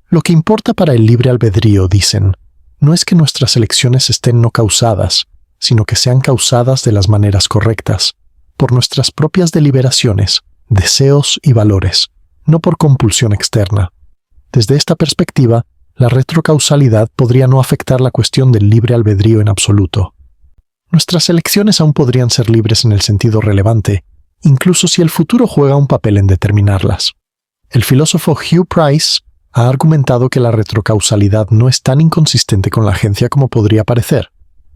Lo que importa para el libre albedrío, dicen, no es que nuestras elecciones estén no causadas, sino que sean causadas de las maneras correctas, por nuestras propias deliberaciones, deseos y valores, no por compulsión externa. Desde esta perspectiva, la retrocausalidad podría no afectar la cuestión del libre albedrío en absoluto. Nuestras elecciones aún podrían ser libres en el sentido relevante, incluso si el futuro juega un papel en determinarlas. El filósofo Hugh Price ha argumentado que la retrocausalidad no es tan inconsistente con la agencia como podría parecer.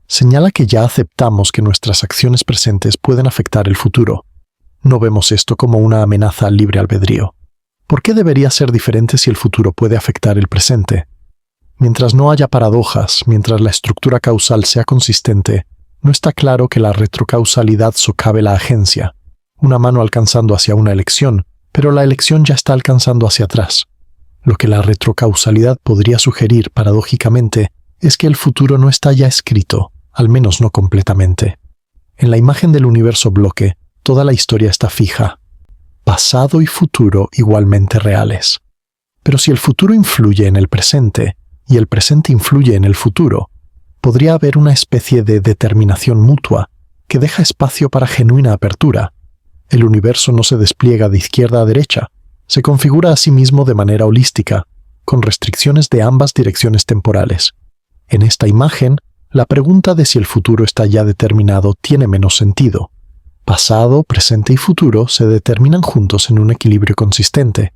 Señala que ya aceptamos que nuestras acciones presentes pueden afectar el futuro. No vemos esto como una amenaza al libre albedrío. ¿Por qué debería ser diferente si el futuro puede afectar el presente? Mientras no haya paradojas, mientras la estructura causal sea consistente, no está claro que la retrocausalidad socave la agencia. Una mano alcanzando hacia una elección, pero la elección ya está alcanzando hacia atrás. Lo que la retrocausalidad podría sugerir, paradójicamente, es que el futuro no está ya escrito, al menos no completamente. En la imagen del universo bloque, toda la historia está fija. Pasado y futuro igualmente reales. Pero si el futuro influye en el presente, y el presente influye en el futuro, podría haber una especie de determinación mutua que deja espacio para genuina apertura. El universo no se despliega de izquierda a derecha, se configura a sí mismo de manera holística, con restricciones de ambas direcciones temporales. En esta imagen, la pregunta de si el futuro está ya determinado tiene menos sentido. Pasado, presente y futuro se determinan juntos en un equilibrio consistente.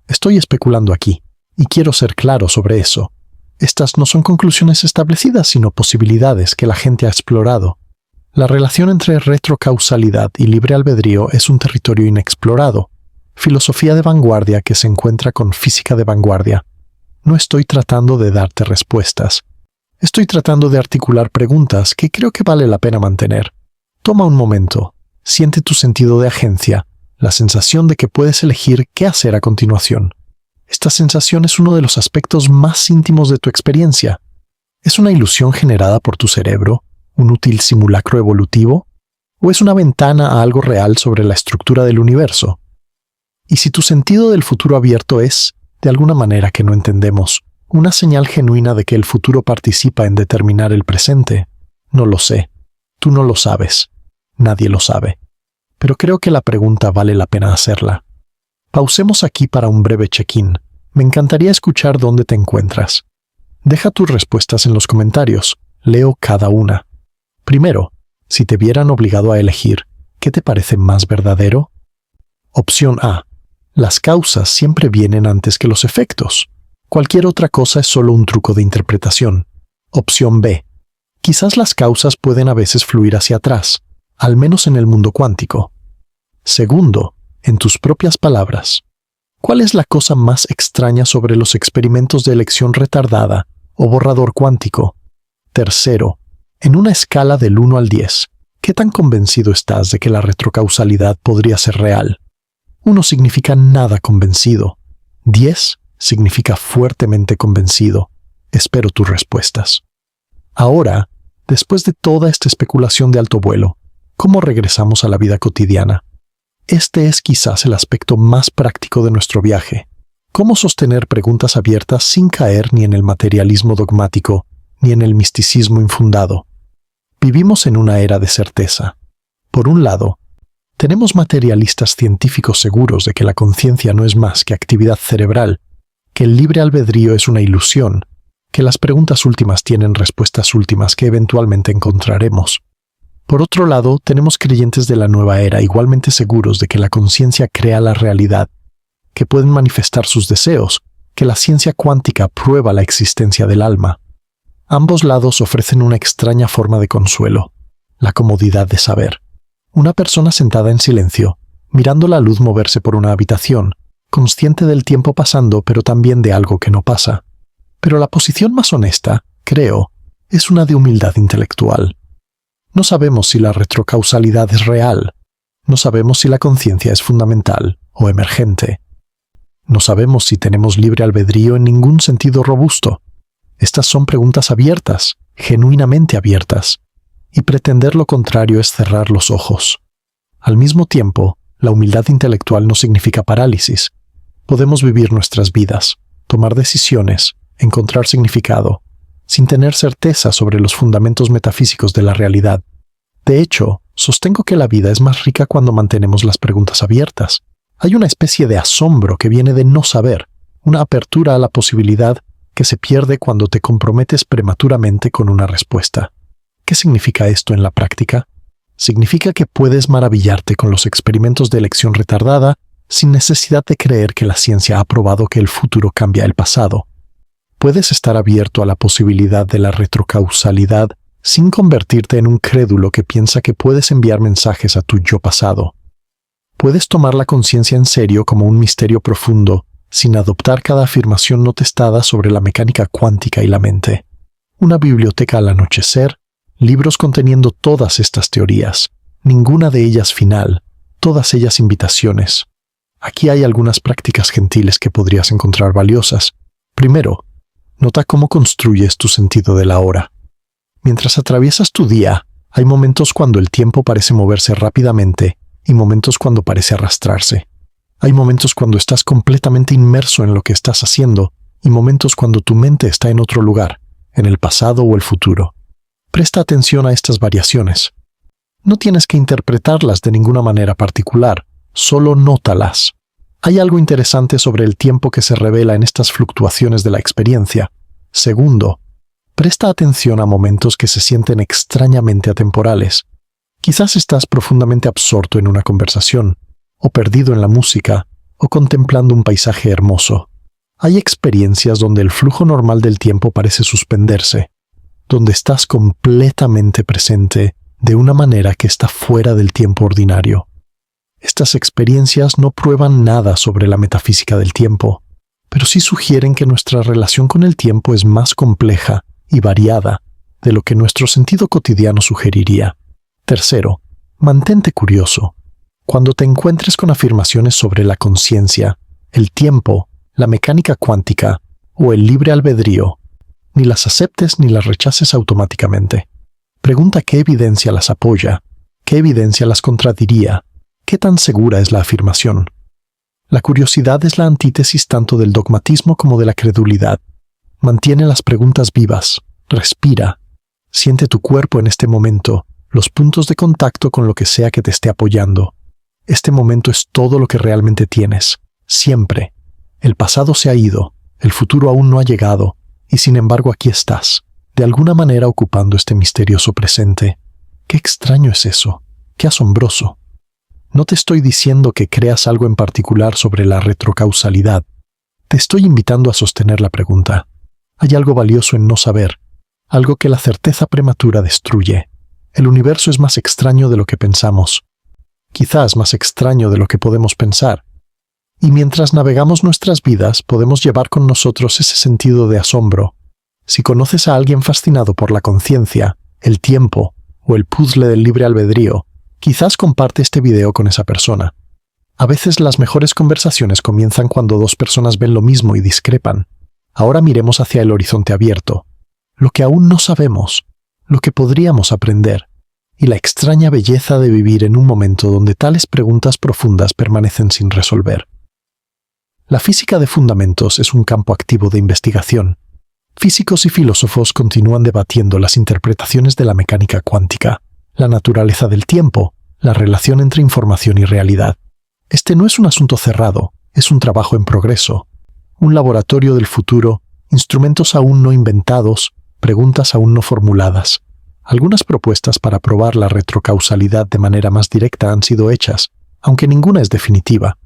Estoy especulando aquí, y quiero ser claro sobre eso. Estas no son conclusiones establecidas, sino posibilidades que la gente ha explorado. La relación entre retrocausalidad y libre albedrío es un territorio inexplorado. Filosofía de vanguardia que se encuentra con física de vanguardia. No estoy tratando de darte respuestas. Estoy tratando de articular preguntas que creo que vale la pena mantener. Toma un momento. Siente tu sentido de agencia, la sensación de que puedes elegir qué hacer a continuación. Esta sensación es uno de los aspectos más íntimos de tu experiencia. ¿Es una ilusión generada por tu cerebro, un útil simulacro evolutivo? ¿O es una ventana a algo real sobre la estructura del universo? Y si tu sentido del futuro abierto es, de alguna manera que no entendemos, una señal genuina de que el futuro participa en determinar el presente, no lo sé. Tú no lo sabes. Nadie lo sabe. Pero creo que la pregunta vale la pena hacerla. Pausemos aquí para un breve check-in. Me encantaría escuchar dónde te encuentras. Deja tus respuestas en los comentarios. Leo cada una. Primero, si te vieran obligado a elegir, ¿qué te parece más verdadero? Opción A. Las causas siempre vienen antes que los efectos. Cualquier otra cosa es solo un truco de interpretación. Opción B. Quizás las causas pueden a veces fluir hacia atrás, al menos en el mundo cuántico. Segundo, en tus propias palabras, ¿cuál es la cosa más extraña sobre los experimentos de elección retardada o borrador cuántico? Tercero, en una escala del 1 al 10, ¿qué tan convencido estás de que la retrocausalidad podría ser real? 1 significa nada convencido. 10 significa fuertemente convencido. Espero tus respuestas. Ahora, después de toda esta especulación de alto vuelo, ¿cómo regresamos a la vida cotidiana? Este es quizás el aspecto más práctico de nuestro viaje. ¿Cómo sostener preguntas abiertas sin caer ni en el materialismo dogmático, ni en el misticismo infundado? Vivimos en una era de certeza. Por un lado, tenemos materialistas científicos seguros de que la conciencia no es más que actividad cerebral, que el libre albedrío es una ilusión, que las preguntas últimas tienen respuestas últimas que eventualmente encontraremos. Por otro lado, tenemos creyentes de la nueva era igualmente seguros de que la conciencia crea la realidad, que pueden manifestar sus deseos, que la ciencia cuántica prueba la existencia del alma. Ambos lados ofrecen una extraña forma de consuelo, la comodidad de saber. Una persona sentada en silencio, mirando la luz moverse por una habitación, consciente del tiempo pasando, pero también de algo que no pasa. Pero la posición más honesta, creo, es una de humildad intelectual. No sabemos si la retrocausalidad es real. No sabemos si la conciencia es fundamental o emergente. No sabemos si tenemos libre albedrío en ningún sentido robusto. Estas son preguntas abiertas, genuinamente abiertas, y pretender lo contrario es cerrar los ojos. Al mismo tiempo, la humildad intelectual no significa parálisis. Podemos vivir nuestras vidas, tomar decisiones, encontrar significado, sin tener certeza sobre los fundamentos metafísicos de la realidad. De hecho, sostengo que la vida es más rica cuando mantenemos las preguntas abiertas. Hay una especie de asombro que viene de no saber, una apertura a la posibilidad que se pierde cuando te comprometes prematuramente con una respuesta. ¿Qué significa esto en la práctica? Significa que puedes maravillarte con los experimentos de elección retardada sin necesidad de creer que la ciencia ha probado que el futuro cambia el pasado. Puedes estar abierto a la posibilidad de la retrocausalidad sin convertirte en un crédulo que piensa que puedes enviar mensajes a tu yo pasado. Puedes tomar la conciencia en serio como un misterio profundo, sin adoptar cada afirmación no testada sobre la mecánica cuántica y la mente. Una biblioteca al anochecer, libros conteniendo todas estas teorías, ninguna de ellas final, todas ellas invitaciones. Aquí hay algunas prácticas gentiles que podrías encontrar valiosas. Primero, nota cómo construyes tu sentido de la hora. Mientras atraviesas tu día, hay momentos cuando el tiempo parece moverse rápidamente y momentos cuando parece arrastrarse. Hay momentos cuando estás completamente inmerso en lo que estás haciendo y momentos cuando tu mente está en otro lugar, en el pasado o el futuro. Presta atención a estas variaciones. No tienes que interpretarlas de ninguna manera particular, solo nótalas. Hay algo interesante sobre el tiempo que se revela en estas fluctuaciones de la experiencia. Segundo, presta atención a momentos que se sienten extrañamente atemporales. Quizás estás profundamente absorto en una conversación, o perdido en la música, o contemplando un paisaje hermoso. Hay experiencias donde el flujo normal del tiempo parece suspenderse, donde estás completamente presente de una manera que está fuera del tiempo ordinario. Estas experiencias no prueban nada sobre la metafísica del tiempo, pero sí sugieren que nuestra relación con el tiempo es más compleja y variada de lo que nuestro sentido cotidiano sugeriría. Tercero, mantente curioso. Cuando te encuentres con afirmaciones sobre la conciencia, el tiempo, la mecánica cuántica o el libre albedrío, ni las aceptes ni las rechaces automáticamente. Pregunta qué evidencia las apoya, qué evidencia las contradiría, qué tan segura es la afirmación. La curiosidad es la antítesis tanto del dogmatismo como de la credulidad. Mantiene las preguntas vivas, respira, siente tu cuerpo en este momento, los puntos de contacto con lo que sea que te esté apoyando. Este momento es todo lo que realmente tienes, siempre. El pasado se ha ido, el futuro aún no ha llegado, y sin embargo aquí estás, de alguna manera ocupando este misterioso presente. Qué extraño es eso, qué asombroso. No te estoy diciendo que creas algo en particular sobre la retrocausalidad. Te estoy invitando a sostener la pregunta. Hay algo valioso en no saber, algo que la certeza prematura destruye. El universo es más extraño de lo que pensamos, quizás más extraño de lo que podemos pensar. Y mientras navegamos nuestras vidas, podemos llevar con nosotros ese sentido de asombro. Si conoces a alguien fascinado por la conciencia, el tiempo o el puzzle del libre albedrío, quizás comparte este video con esa persona. A veces las mejores conversaciones comienzan cuando dos personas ven lo mismo y discrepan. Ahora miremos hacia el horizonte abierto, lo que aún no sabemos, lo que podríamos aprender, y la extraña belleza de vivir en un momento donde tales preguntas profundas permanecen sin resolver. La física de fundamentos es un campo activo de investigación. Físicos y filósofos continúan debatiendo las interpretaciones de la mecánica cuántica, la naturaleza del tiempo, la relación entre información y realidad. Este no es un asunto cerrado, es un trabajo en progreso, un laboratorio del futuro, instrumentos aún no inventados, preguntas aún no formuladas. Algunas propuestas para probar la retrocausalidad de manera más directa han sido hechas, aunque ninguna es definitiva.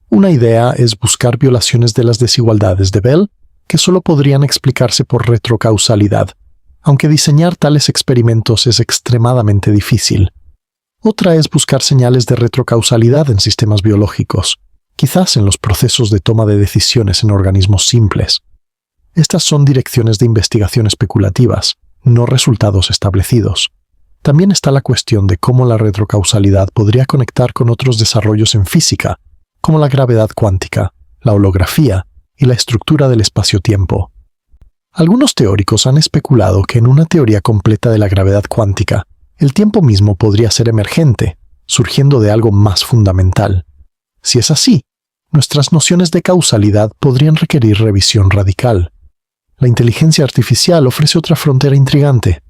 Una idea es buscar violaciones de las desigualdades de Bell, que solo podrían explicarse por retrocausalidad, aunque diseñar tales experimentos es extremadamente difícil. Otra es buscar señales de retrocausalidad en sistemas biológicos, quizás en los procesos de toma de decisiones en organismos simples. Estas son direcciones de investigación especulativas, no resultados establecidos. También está la cuestión de cómo la retrocausalidad podría conectar con otros desarrollos en física, como la gravedad cuántica, la holografía y la estructura del espacio-tiempo. Algunos teóricos han especulado que en una teoría completa de la gravedad cuántica, el tiempo mismo podría ser emergente, surgiendo de algo más fundamental. Si es así, nuestras nociones de causalidad podrían requerir revisión radical. La inteligencia artificial ofrece otra frontera intrigante.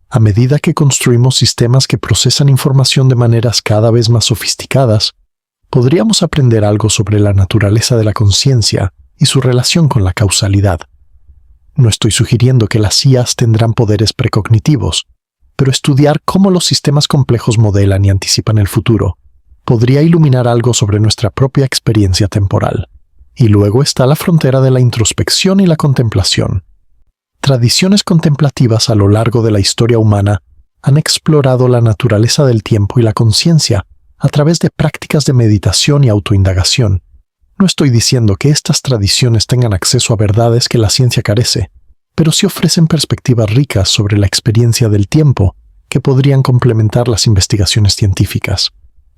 A medida que construimos sistemas que procesan información de maneras cada vez más sofisticadas, podríamos aprender algo sobre la naturaleza de la conciencia y su relación con la causalidad. No estoy sugiriendo que las IAs tendrán poderes precognitivos, pero estudiar cómo los sistemas complejos modelan y anticipan el futuro podría iluminar algo sobre nuestra propia experiencia temporal. Y luego está la frontera de la introspección y la contemplación. Tradiciones contemplativas a lo largo de la historia humana han explorado la naturaleza del tiempo y la conciencia a través de prácticas de meditación y autoindagación. No estoy diciendo que estas tradiciones tengan acceso a verdades que la ciencia carece, pero sí ofrecen perspectivas ricas sobre la experiencia del tiempo que podrían complementar las investigaciones científicas.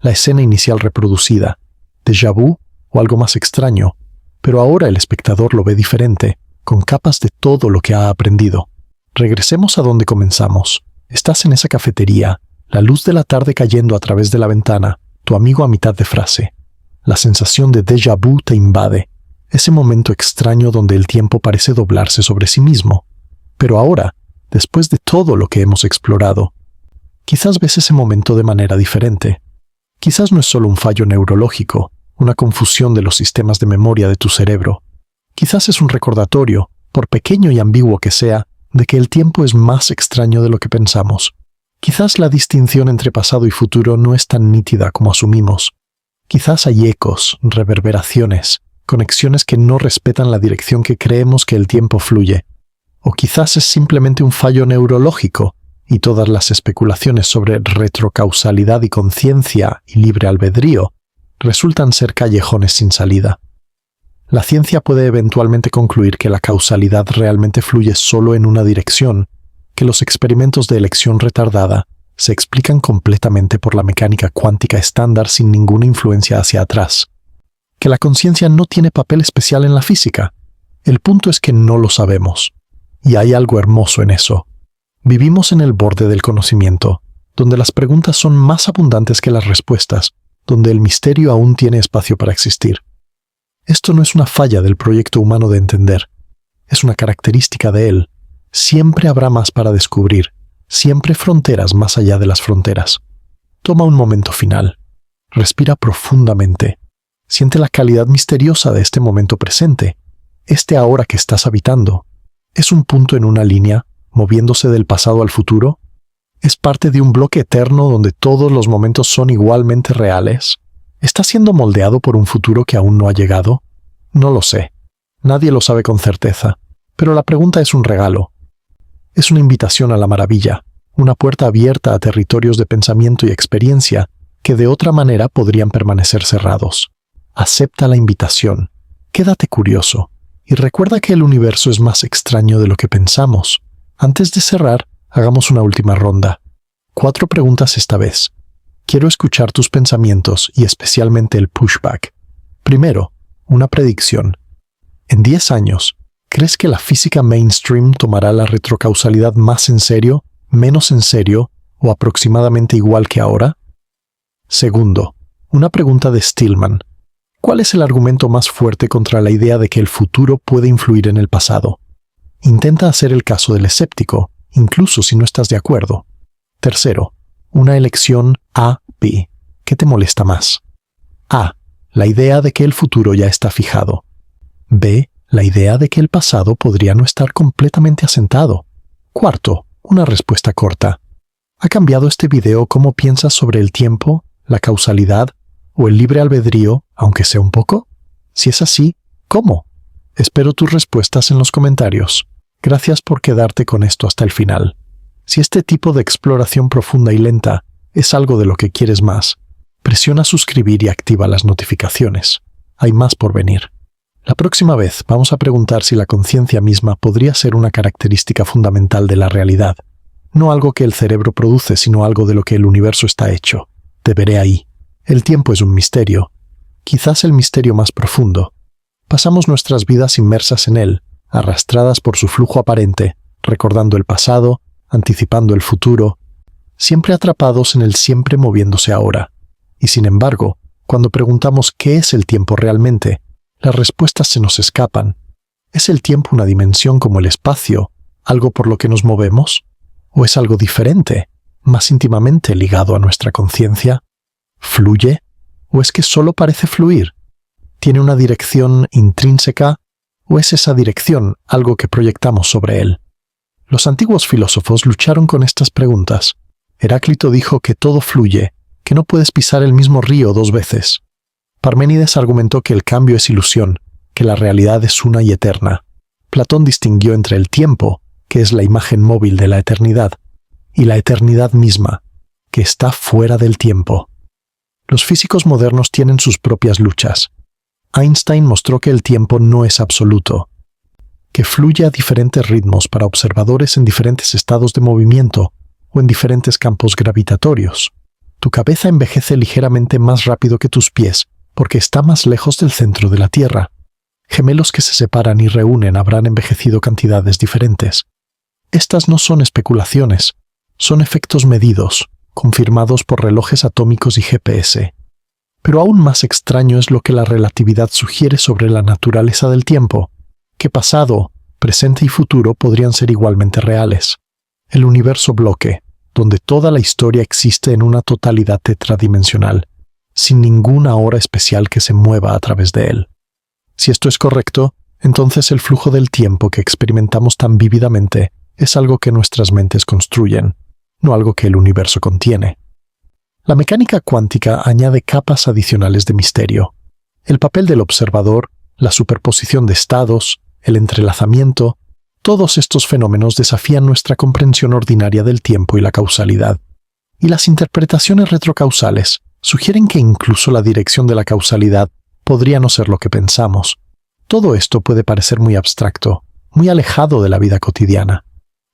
La escena inicial reproducida, déjà vu o algo más extraño, pero ahora el espectador lo ve diferente, con capas de todo lo que ha aprendido. Regresemos a donde comenzamos. Estás en esa cafetería, la luz de la tarde cayendo a través de la ventana, tu amigo a mitad de frase. La sensación de déjà vu te invade. Ese momento extraño donde el tiempo parece doblarse sobre sí mismo. Pero ahora, después de todo lo que hemos explorado, quizás ves ese momento de manera diferente. Quizás no es solo un fallo neurológico, una confusión de los sistemas de memoria de tu cerebro. Quizás es un recordatorio, por pequeño y ambiguo que sea, de que el tiempo es más extraño de lo que pensamos. Quizás la distinción entre pasado y futuro no es tan nítida como asumimos. Quizás hay ecos, reverberaciones, conexiones que no respetan la dirección que creemos que el tiempo fluye. O quizás es simplemente un fallo neurológico, y todas las especulaciones sobre retrocausalidad y conciencia y libre albedrío resultan ser callejones sin salida. La ciencia puede eventualmente concluir que la causalidad realmente fluye solo en una dirección, que los experimentos de elección retardada se explican completamente por la mecánica cuántica estándar sin ninguna influencia hacia atrás. Que la conciencia no tiene papel especial en la física. El punto es que no lo sabemos. Y hay algo hermoso en eso. Vivimos en el borde del conocimiento, donde las preguntas son más abundantes que las respuestas, donde el misterio aún tiene espacio para existir. Esto no es una falla del proyecto humano de entender. Es una característica de él. Siempre habrá más para descubrir. Siempre fronteras más allá de las fronteras. Toma un momento final. Respira profundamente. Siente la calidad misteriosa de este momento presente, este ahora que estás habitando. ¿Es un punto en una línea, moviéndose del pasado al futuro? ¿Es parte de un bloque eterno donde todos los momentos son igualmente reales? ¿Está siendo moldeado por un futuro que aún no ha llegado? No lo sé. Nadie lo sabe con certeza, pero la pregunta es un regalo. Es una invitación a la maravilla, una puerta abierta a territorios de pensamiento y experiencia que de otra manera podrían permanecer cerrados. Acepta la invitación, quédate curioso, y recuerda que el universo es más extraño de lo que pensamos. Antes de cerrar, hagamos una última ronda. 4 preguntas esta vez. Quiero escuchar tus pensamientos y especialmente el pushback. Primero, una predicción. En 10 años, ¿crees que la física mainstream tomará la retrocausalidad más en serio, menos en serio o aproximadamente igual que ahora? Segundo, una pregunta de Stillman. ¿Cuál es el argumento más fuerte contra la idea de que el futuro puede influir en el pasado? Intenta hacer el caso del escéptico, incluso si no estás de acuerdo. Tercero, una elección A-B. ¿Qué te molesta más? A. La idea de que el futuro ya está fijado. B. La idea de que el pasado podría no estar completamente asentado. Cuarto, una respuesta corta. ¿Ha cambiado este video cómo piensas sobre el tiempo, la causalidad o el libre albedrío, aunque sea un poco? Si es así, ¿cómo? Espero tus respuestas en los comentarios. Gracias por quedarte con esto hasta el final. Si este tipo de exploración profunda y lenta es algo de lo que quieres más, presiona suscribir y activa las notificaciones. Hay más por venir. La próxima vez vamos a preguntar si la conciencia misma podría ser una característica fundamental de la realidad. No algo que el cerebro produce, sino algo de lo que el universo está hecho. Te veré ahí. El tiempo es un misterio. Quizás el misterio más profundo. Pasamos nuestras vidas inmersas en él, arrastradas por su flujo aparente, recordando el pasado, anticipando el futuro, siempre atrapados en el siempre moviéndose ahora. Y sin embargo, cuando preguntamos qué es el tiempo realmente, las respuestas se nos escapan. ¿Es el tiempo una dimensión como el espacio, algo por lo que nos movemos? ¿O es algo diferente, más íntimamente ligado a nuestra conciencia? ¿Fluye? ¿O es que solo parece fluir? ¿Tiene una dirección intrínseca? ¿O es esa dirección algo que proyectamos sobre él? Los antiguos filósofos lucharon con estas preguntas. Heráclito dijo que todo fluye, que no puedes pisar el mismo río dos veces. Parménides argumentó que el cambio es ilusión, que la realidad es una y eterna. Platón distinguió entre el tiempo, que es la imagen móvil de la eternidad, y la eternidad misma, que está fuera del tiempo. Los físicos modernos tienen sus propias luchas. Einstein mostró que el tiempo no es absoluto, que fluye a diferentes ritmos para observadores en diferentes estados de movimiento o en diferentes campos gravitatorios. Tu cabeza envejece ligeramente más rápido que tus pies porque está más lejos del centro de la Tierra. Gemelos que se separan y reúnen habrán envejecido cantidades diferentes. Estas no son especulaciones, son efectos medidos, confirmados por relojes atómicos y GPS. Pero aún más extraño es lo que la relatividad sugiere sobre la naturaleza del tiempo, que pasado, presente y futuro podrían ser igualmente reales. El universo bloque, donde toda la historia existe en una totalidad tetradimensional, sin ninguna hora especial que se mueva a través de él. Si esto es correcto, entonces el flujo del tiempo que experimentamos tan vívidamente es algo que nuestras mentes construyen, no algo que el universo contiene. La mecánica cuántica añade capas adicionales de misterio. El papel del observador, la superposición de estados, el entrelazamiento, todos estos fenómenos desafían nuestra comprensión ordinaria del tiempo y la causalidad. Y las interpretaciones retrocausales sugieren que incluso la dirección de la causalidad podría no ser lo que pensamos. Todo esto puede parecer muy abstracto, muy alejado de la vida cotidiana.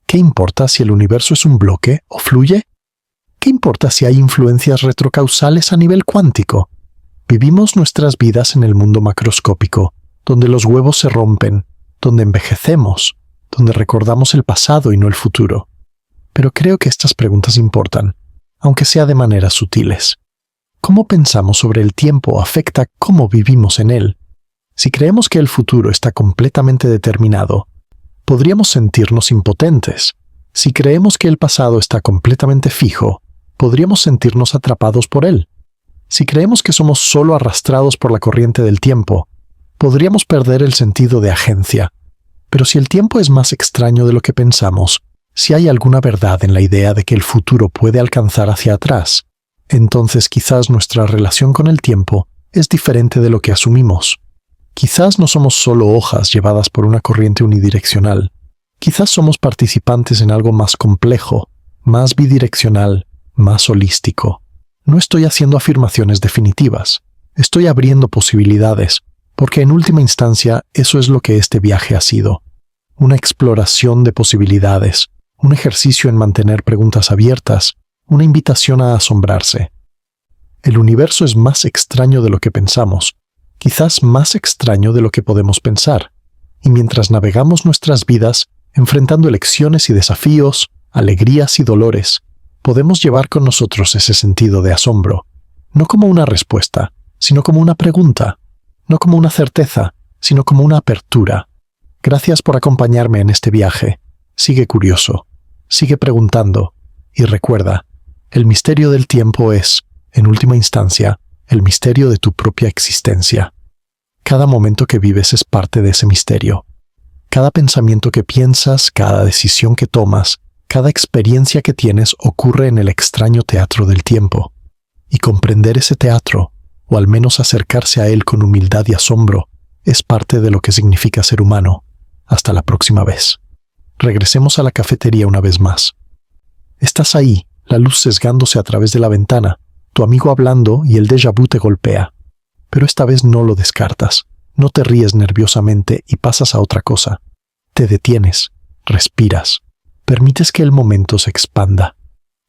¿Qué importa si el universo es un bloque o fluye? ¿Qué importa si hay influencias retrocausales a nivel cuántico? Vivimos nuestras vidas en el mundo macroscópico, donde los huevos se rompen, donde envejecemos, donde recordamos el pasado y no el futuro. Pero creo que estas preguntas importan, aunque sea de maneras sutiles. ¿Cómo pensamos sobre el tiempo afecta cómo vivimos en él? Si creemos que el futuro está completamente determinado, podríamos sentirnos impotentes. Si creemos que el pasado está completamente fijo, podríamos sentirnos atrapados por él. Si creemos que somos solo arrastrados por la corriente del tiempo, podríamos perder el sentido de agencia. Pero si el tiempo es más extraño de lo que pensamos, si hay alguna verdad en la idea de que el futuro puede alcanzar hacia atrás, entonces quizás nuestra relación con el tiempo es diferente de lo que asumimos. Quizás no somos solo hojas llevadas por una corriente unidireccional. Quizás somos participantes en algo más complejo, más bidireccional, más holístico. No estoy haciendo afirmaciones definitivas. Estoy abriendo posibilidades, porque en última instancia eso es lo que este viaje ha sido. Una exploración de posibilidades, un ejercicio en mantener preguntas abiertas, una invitación a asombrarse. El universo es más extraño de lo que pensamos, quizás más extraño de lo que podemos pensar, y mientras navegamos nuestras vidas, enfrentando elecciones y desafíos, alegrías y dolores, podemos llevar con nosotros ese sentido de asombro, no como una respuesta, sino como una pregunta, no como una certeza, sino como una apertura. Gracias por acompañarme en este viaje. Sigue curioso, sigue preguntando, y recuerda, el misterio del tiempo es, en última instancia, el misterio de tu propia existencia. Cada momento que vives es parte de ese misterio. Cada pensamiento que piensas, cada decisión que tomas, cada experiencia que tienes ocurre en el extraño teatro del tiempo. Y comprender ese teatro, o al menos acercarse a él con humildad y asombro, es parte de lo que significa ser humano. Hasta la próxima vez. Regresemos a la cafetería una vez más. Estás ahí, la luz sesgándose a través de la ventana, tu amigo hablando y el déjà vu te golpea. Pero esta vez no lo descartas, no te ríes nerviosamente y pasas a otra cosa. Te detienes, respiras, permites que el momento se expanda.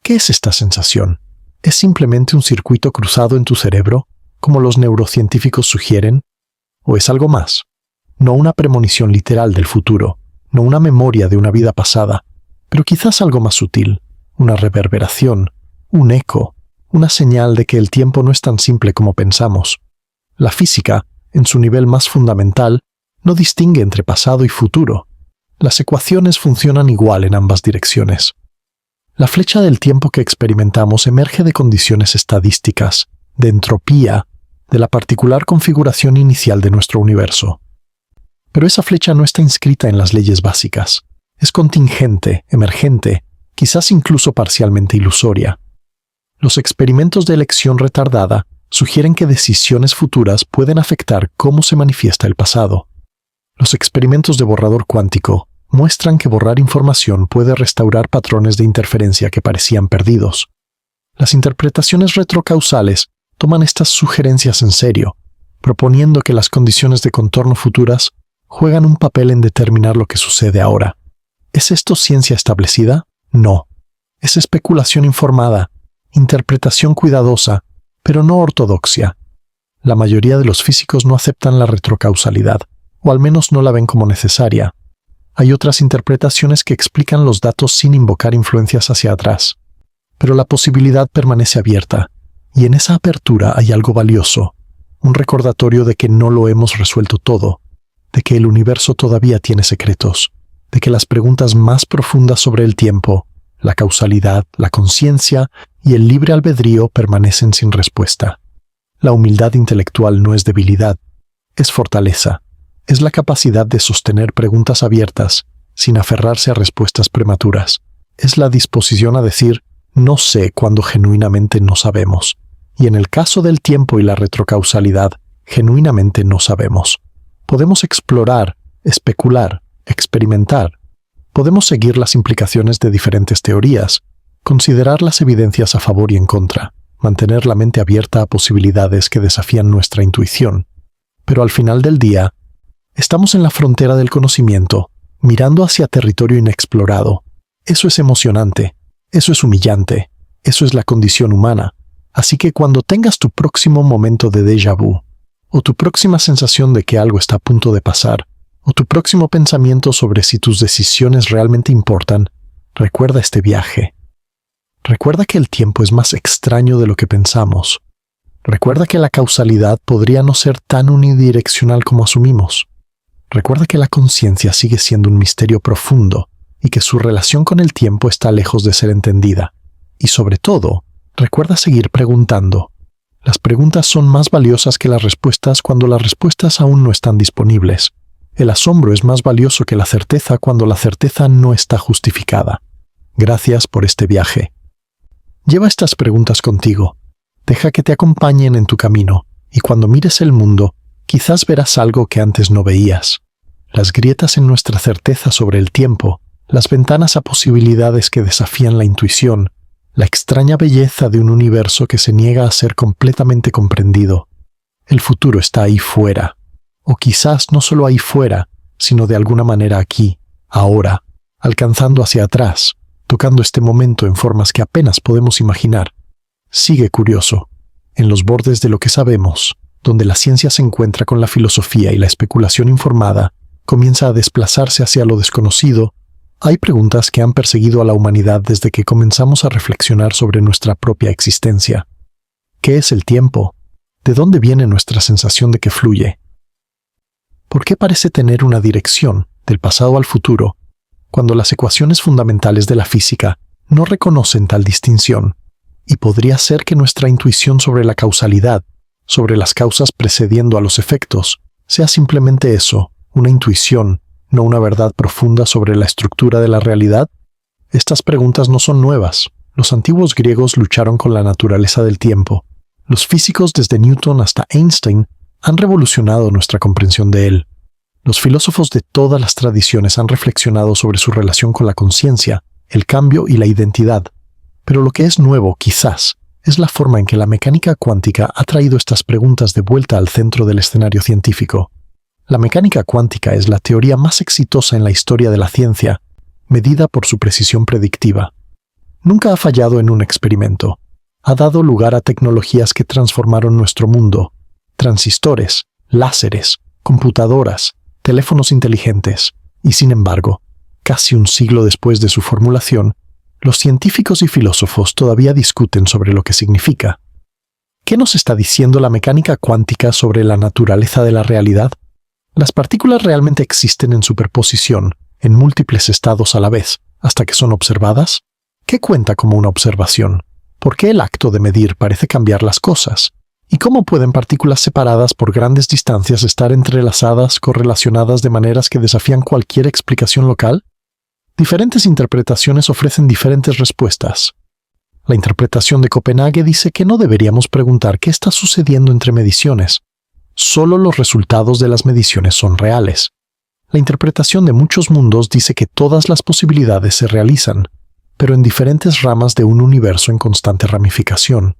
¿Qué es esta sensación? ¿Es simplemente un circuito cruzado en tu cerebro, como los neurocientíficos sugieren? ¿O es algo más? No una premonición literal del futuro, no una memoria de una vida pasada, pero quizás algo más sutil, una reverberación, un eco, una señal de que el tiempo no es tan simple como pensamos. La física, en su nivel más fundamental, no distingue entre pasado y futuro. Las ecuaciones funcionan igual en ambas direcciones. La flecha del tiempo que experimentamos emerge de condiciones estadísticas, de entropía, de la particular configuración inicial de nuestro universo. Pero esa flecha no está inscrita en las leyes básicas. Es contingente, emergente, quizás incluso parcialmente ilusoria. Los experimentos de elección retardada sugieren que decisiones futuras pueden afectar cómo se manifiesta el pasado. Los experimentos de borrador cuántico muestran que borrar información puede restaurar patrones de interferencia que parecían perdidos. Las interpretaciones retrocausales toman estas sugerencias en serio, proponiendo que las condiciones de contorno futuras juegan un papel en determinar lo que sucede ahora. ¿Es esto ciencia establecida? No. Es especulación informada, interpretación cuidadosa, pero no ortodoxia. La mayoría de los físicos no aceptan la retrocausalidad, o al menos no la ven como necesaria. Hay otras interpretaciones que explican los datos sin invocar influencias hacia atrás. Pero la posibilidad permanece abierta, y en esa apertura hay algo valioso, un recordatorio de que no lo hemos resuelto todo, de que el universo todavía tiene secretos, de que las preguntas más profundas sobre el tiempo, la causalidad, la conciencia y el libre albedrío permanecen sin respuesta. La humildad intelectual no es debilidad, es fortaleza. Es la capacidad de sostener preguntas abiertas, sin aferrarse a respuestas prematuras. Es la disposición a decir, no sé cuando genuinamente no sabemos. Y en el caso del tiempo y la retrocausalidad, genuinamente no sabemos. Podemos explorar, especular, experimentar. Podemos seguir las implicaciones de diferentes teorías, considerar las evidencias a favor y en contra, mantener la mente abierta a posibilidades que desafían nuestra intuición. Pero al final del día, estamos en la frontera del conocimiento, mirando hacia territorio inexplorado. Eso es emocionante, eso es humillante, eso es la condición humana. Así que cuando tengas tu próximo momento de déjà vu, o tu próxima sensación de que algo está a punto de pasar, o tu próximo pensamiento sobre si tus decisiones realmente importan, recuerda este viaje. Recuerda que el tiempo es más extraño de lo que pensamos. Recuerda que la causalidad podría no ser tan unidireccional como asumimos. Recuerda que la conciencia sigue siendo un misterio profundo y que su relación con el tiempo está lejos de ser entendida. Y sobre todo, recuerda seguir preguntando. Las preguntas son más valiosas que las respuestas cuando las respuestas aún no están disponibles. El asombro es más valioso que la certeza cuando la certeza no está justificada. Gracias por este viaje. Lleva estas preguntas contigo. Deja que te acompañen en tu camino, y cuando mires el mundo, quizás verás algo que antes no veías. Las grietas en nuestra certeza sobre el tiempo, las ventanas a posibilidades que desafían la intuición, la extraña belleza de un universo que se niega a ser completamente comprendido. El futuro está ahí fuera, o quizás no solo ahí fuera, sino de alguna manera aquí, ahora, alcanzando hacia atrás, tocando este momento en formas que apenas podemos imaginar. Sigue curioso, en los bordes de lo que sabemos, donde la ciencia se encuentra con la filosofía y la especulación informada, comienza a desplazarse hacia lo desconocido. Hay preguntas que han perseguido a la humanidad desde que comenzamos a reflexionar sobre nuestra propia existencia. ¿Qué es el tiempo? ¿De dónde viene nuestra sensación de que fluye? ¿Por qué parece tener una dirección, del pasado al futuro, cuando las ecuaciones fundamentales de la física no reconocen tal distinción? Y podría ser que nuestra intuición sobre la causalidad, sobre las causas precediendo a los efectos, sea simplemente eso, una intuición, no una verdad profunda sobre la estructura de la realidad. Estas preguntas no son nuevas. Los antiguos griegos lucharon con la naturaleza del tiempo. Los físicos desde Newton hasta Einstein han revolucionado nuestra comprensión de él. Los filósofos de todas las tradiciones han reflexionado sobre su relación con la conciencia, el cambio y la identidad. Pero lo que es nuevo, quizás, es la forma en que la mecánica cuántica ha traído estas preguntas de vuelta al centro del escenario científico. La mecánica cuántica es la teoría más exitosa en la historia de la ciencia, medida por su precisión predictiva. Nunca ha fallado en un experimento. Ha dado lugar a tecnologías que transformaron nuestro mundo: transistores, láseres, computadoras, teléfonos inteligentes. Y sin embargo, casi un siglo después de su formulación, los científicos y filósofos todavía discuten sobre lo que significa. ¿Qué nos está diciendo la mecánica cuántica sobre la naturaleza de la realidad? ¿Las partículas realmente existen en superposición, en múltiples estados a la vez, hasta que son observadas? ¿Qué cuenta como una observación? ¿Por qué el acto de medir parece cambiar las cosas? ¿Y cómo pueden partículas separadas por grandes distancias estar entrelazadas, correlacionadas de maneras que desafían cualquier explicación local? Diferentes interpretaciones ofrecen diferentes respuestas. La interpretación de Copenhague dice que no deberíamos preguntar qué está sucediendo entre mediciones. Solo los resultados de las mediciones son reales. La interpretación de muchos mundos dice que todas las posibilidades se realizan, pero en diferentes ramas de un universo en constante ramificación.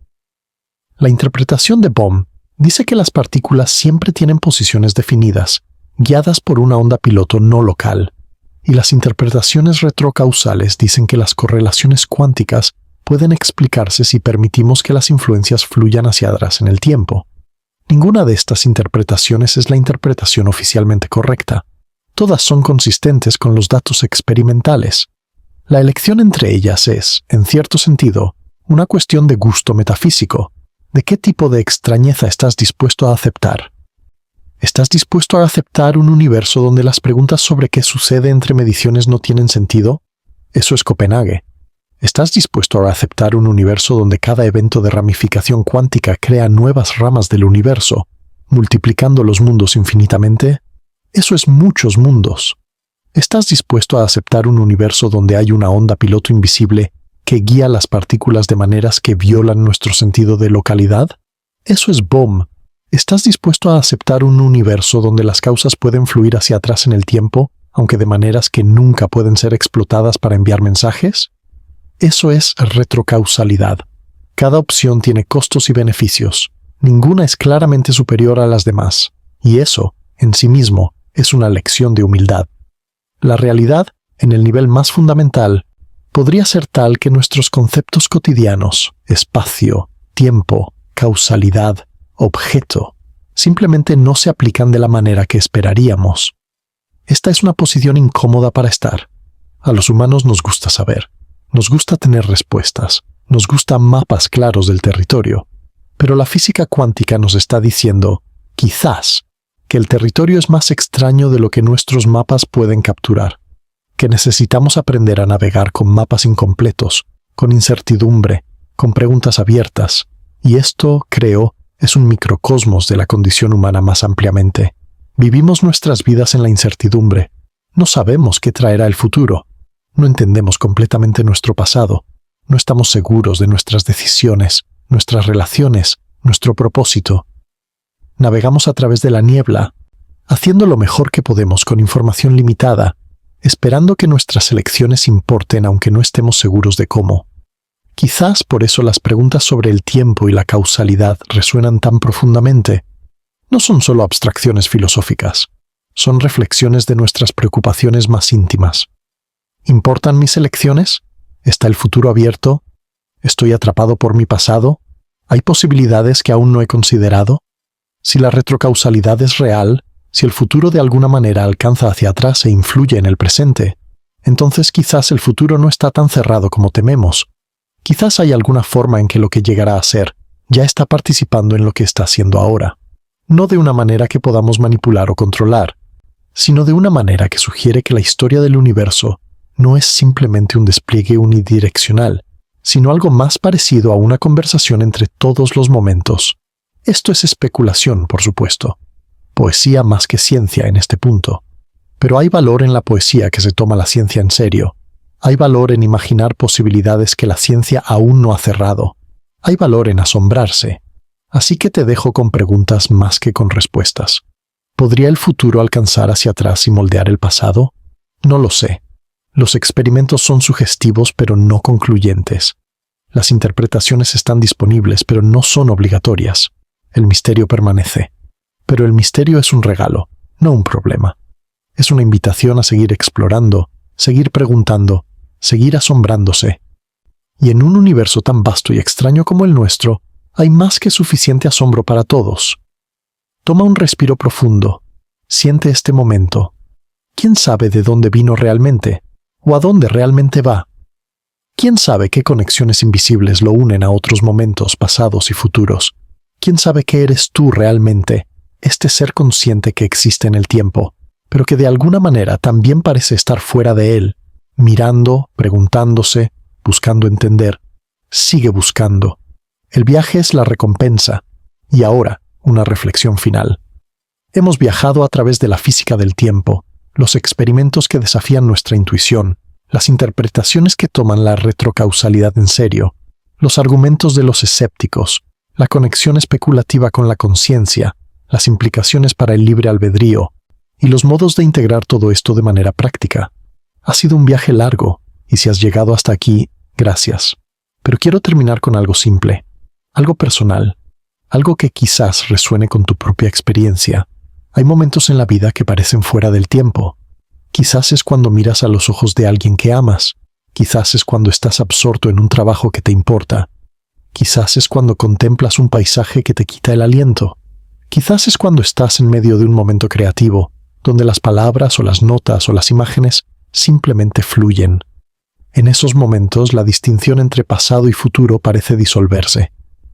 La interpretación de Bohm dice que las partículas siempre tienen posiciones definidas, guiadas por una onda piloto no local, y las interpretaciones retrocausales dicen que las correlaciones cuánticas pueden explicarse si permitimos que las influencias fluyan hacia atrás en el tiempo. Ninguna de estas interpretaciones es la interpretación oficialmente correcta. Todas son consistentes con los datos experimentales. La elección entre ellas es, en cierto sentido, una cuestión de gusto metafísico. ¿De qué tipo de extrañeza estás dispuesto a aceptar? ¿Estás dispuesto a aceptar un universo donde las preguntas sobre qué sucede entre mediciones no tienen sentido? Eso es Copenhague. ¿Estás dispuesto a aceptar un universo donde cada evento de ramificación cuántica crea nuevas ramas del universo, multiplicando los mundos infinitamente? Eso es muchos mundos. ¿Estás dispuesto a aceptar un universo donde hay una onda piloto invisible que guía las partículas de maneras que violan nuestro sentido de localidad? Eso es Bohm. ¿Estás dispuesto a aceptar un universo donde las causas pueden fluir hacia atrás en el tiempo, aunque de maneras que nunca pueden ser explotadas para enviar mensajes? Eso es retrocausalidad. Cada opción tiene costos y beneficios. Ninguna es claramente superior a las demás. Y eso, en sí mismo, es una lección de humildad. La realidad, en el nivel más fundamental, podría ser tal que nuestros conceptos cotidianos, espacio, tiempo, causalidad, objeto, simplemente no se aplican de la manera que esperaríamos. Esta es una posición incómoda para estar. A los humanos nos gusta saber, nos gusta tener respuestas, nos gustan mapas claros del territorio, pero la física cuántica nos está diciendo, quizás, que el territorio es más extraño de lo que nuestros mapas pueden capturar, que necesitamos aprender a navegar con mapas incompletos, con incertidumbre, con preguntas abiertas, y esto, creo, es un microcosmos de la condición humana más ampliamente. Vivimos nuestras vidas en la incertidumbre. No sabemos qué traerá el futuro. No entendemos completamente nuestro pasado. No estamos seguros de nuestras decisiones, nuestras relaciones, nuestro propósito. Navegamos a través de la niebla, haciendo lo mejor que podemos con información limitada, esperando que nuestras elecciones importen aunque no estemos seguros de cómo. Quizás por eso las preguntas sobre el tiempo y la causalidad resuenan tan profundamente. No son solo abstracciones filosóficas, son reflexiones de nuestras preocupaciones más íntimas. ¿Importan mis elecciones? ¿Está el futuro abierto? ¿Estoy atrapado por mi pasado? ¿Hay posibilidades que aún no he considerado? Si la retrocausalidad es real, si el futuro de alguna manera alcanza hacia atrás e influye en el presente, entonces quizás el futuro no está tan cerrado como tememos. Quizás hay alguna forma en que lo que llegará a ser ya está participando en lo que está haciendo ahora. No de una manera que podamos manipular o controlar, sino de una manera que sugiere que la historia del universo no es simplemente un despliegue unidireccional, sino algo más parecido a una conversación entre todos los momentos. Esto es especulación, por supuesto. Poesía más que ciencia en este punto. Pero hay valor en la poesía que se toma la ciencia en serio. Hay valor en imaginar posibilidades que la ciencia aún no ha cerrado. Hay valor en asombrarse. Así que te dejo con preguntas más que con respuestas. ¿Podría el futuro alcanzar hacia atrás y moldear el pasado? No lo sé. Los experimentos son sugestivos pero no concluyentes. Las interpretaciones están disponibles, pero no son obligatorias. El misterio permanece. Pero el misterio es un regalo, no un problema. Es una invitación a seguir explorando, seguir preguntando, seguir asombrándose. Y en un universo tan vasto y extraño como el nuestro, hay más que suficiente asombro para todos. Toma un respiro profundo. Siente este momento. ¿Quién sabe de dónde vino realmente? ¿O a dónde realmente va? ¿Quién sabe qué conexiones invisibles lo unen a otros momentos pasados y futuros? ¿Quién sabe qué eres tú realmente, este ser consciente que existe en el tiempo, pero que de alguna manera también parece estar fuera de él, mirando, preguntándose, buscando entender? Sigue buscando. El viaje es la recompensa. Y ahora, una reflexión final. Hemos viajado a través de la física del tiempo, los experimentos que desafían nuestra intuición, las interpretaciones que toman la retrocausalidad en serio, los argumentos de los escépticos, la conexión especulativa con la conciencia, las implicaciones para el libre albedrío, y los modos de integrar todo esto de manera práctica. Ha sido un viaje largo, y si has llegado hasta aquí, gracias. Pero quiero terminar con algo simple, algo personal, algo que quizás resuene con tu propia experiencia. Hay momentos en la vida que parecen fuera del tiempo. Quizás es cuando miras a los ojos de alguien que amas. Quizás es cuando estás absorto en un trabajo que te importa. Quizás es cuando contemplas un paisaje que te quita el aliento. Quizás es cuando estás en medio de un momento creativo, donde las palabras o las notas o las imágenes simplemente fluyen. En esos momentos la distinción entre pasado y futuro parece disolverse.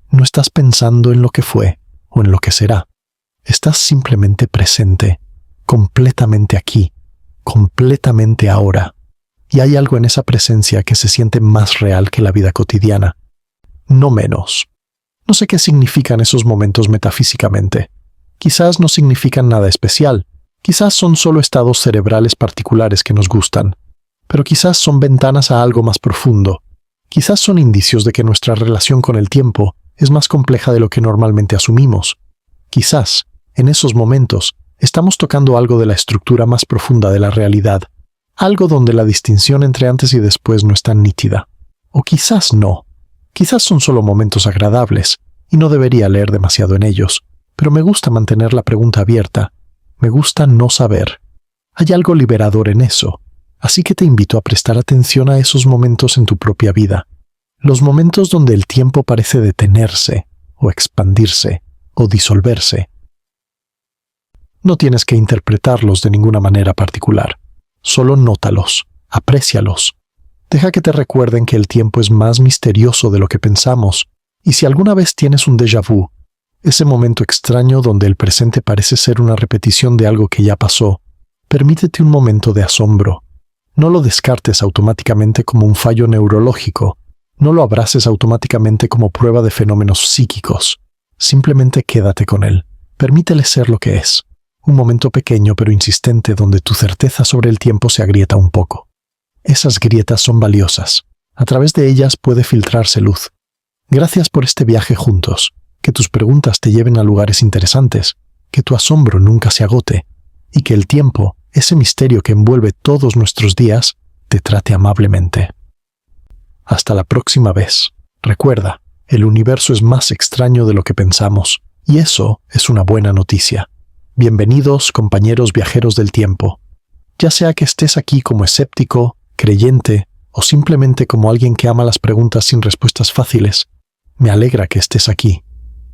No estás pensando en lo que fue o en lo que será. Estás simplemente presente, completamente aquí, completamente ahora. Y hay algo en esa presencia que se siente más real que la vida cotidiana. No menos. No sé qué significan esos momentos metafísicamente. Quizás no significan nada especial. Quizás son solo estados cerebrales particulares que nos gustan. Pero quizás son ventanas a algo más profundo. Quizás son indicios de que nuestra relación con el tiempo es más compleja de lo que normalmente asumimos. Quizás, en esos momentos, estamos tocando algo de la estructura más profunda de la realidad, algo donde la distinción entre antes y después no es tan nítida. O quizás no. Quizás son solo momentos agradables, y no debería leer demasiado en ellos, pero me gusta mantener la pregunta abierta. Me gusta no saber. Hay algo liberador en eso, así que te invito a prestar atención a esos momentos en tu propia vida. Los momentos donde el tiempo parece detenerse, o expandirse, o disolverse. No tienes que interpretarlos de ninguna manera particular. Solo nótalos, aprécialos. Deja que te recuerden que el tiempo es más misterioso de lo que pensamos, y si alguna vez tienes un déjà vu, ese momento extraño donde el presente parece ser una repetición de algo que ya pasó, permítete un momento de asombro. No lo descartes automáticamente como un fallo neurológico. No lo abraces automáticamente como prueba de fenómenos psíquicos. Simplemente quédate con él. Permítele ser lo que es. Un momento pequeño pero insistente donde tu certeza sobre el tiempo se agrieta un poco. Esas grietas son valiosas. A través de ellas puede filtrarse luz. Gracias por este viaje juntos. Que tus preguntas te lleven a lugares interesantes. Que tu asombro nunca se agote. Y que el tiempo, ese misterio que envuelve todos nuestros días, te trate amablemente. Hasta la próxima vez. Recuerda, el universo es más extraño de lo que pensamos, y eso es una buena noticia. Bienvenidos, compañeros viajeros del tiempo. Ya sea que estés aquí como escéptico, creyente, o simplemente como alguien que ama las preguntas sin respuestas fáciles, me alegra que estés aquí.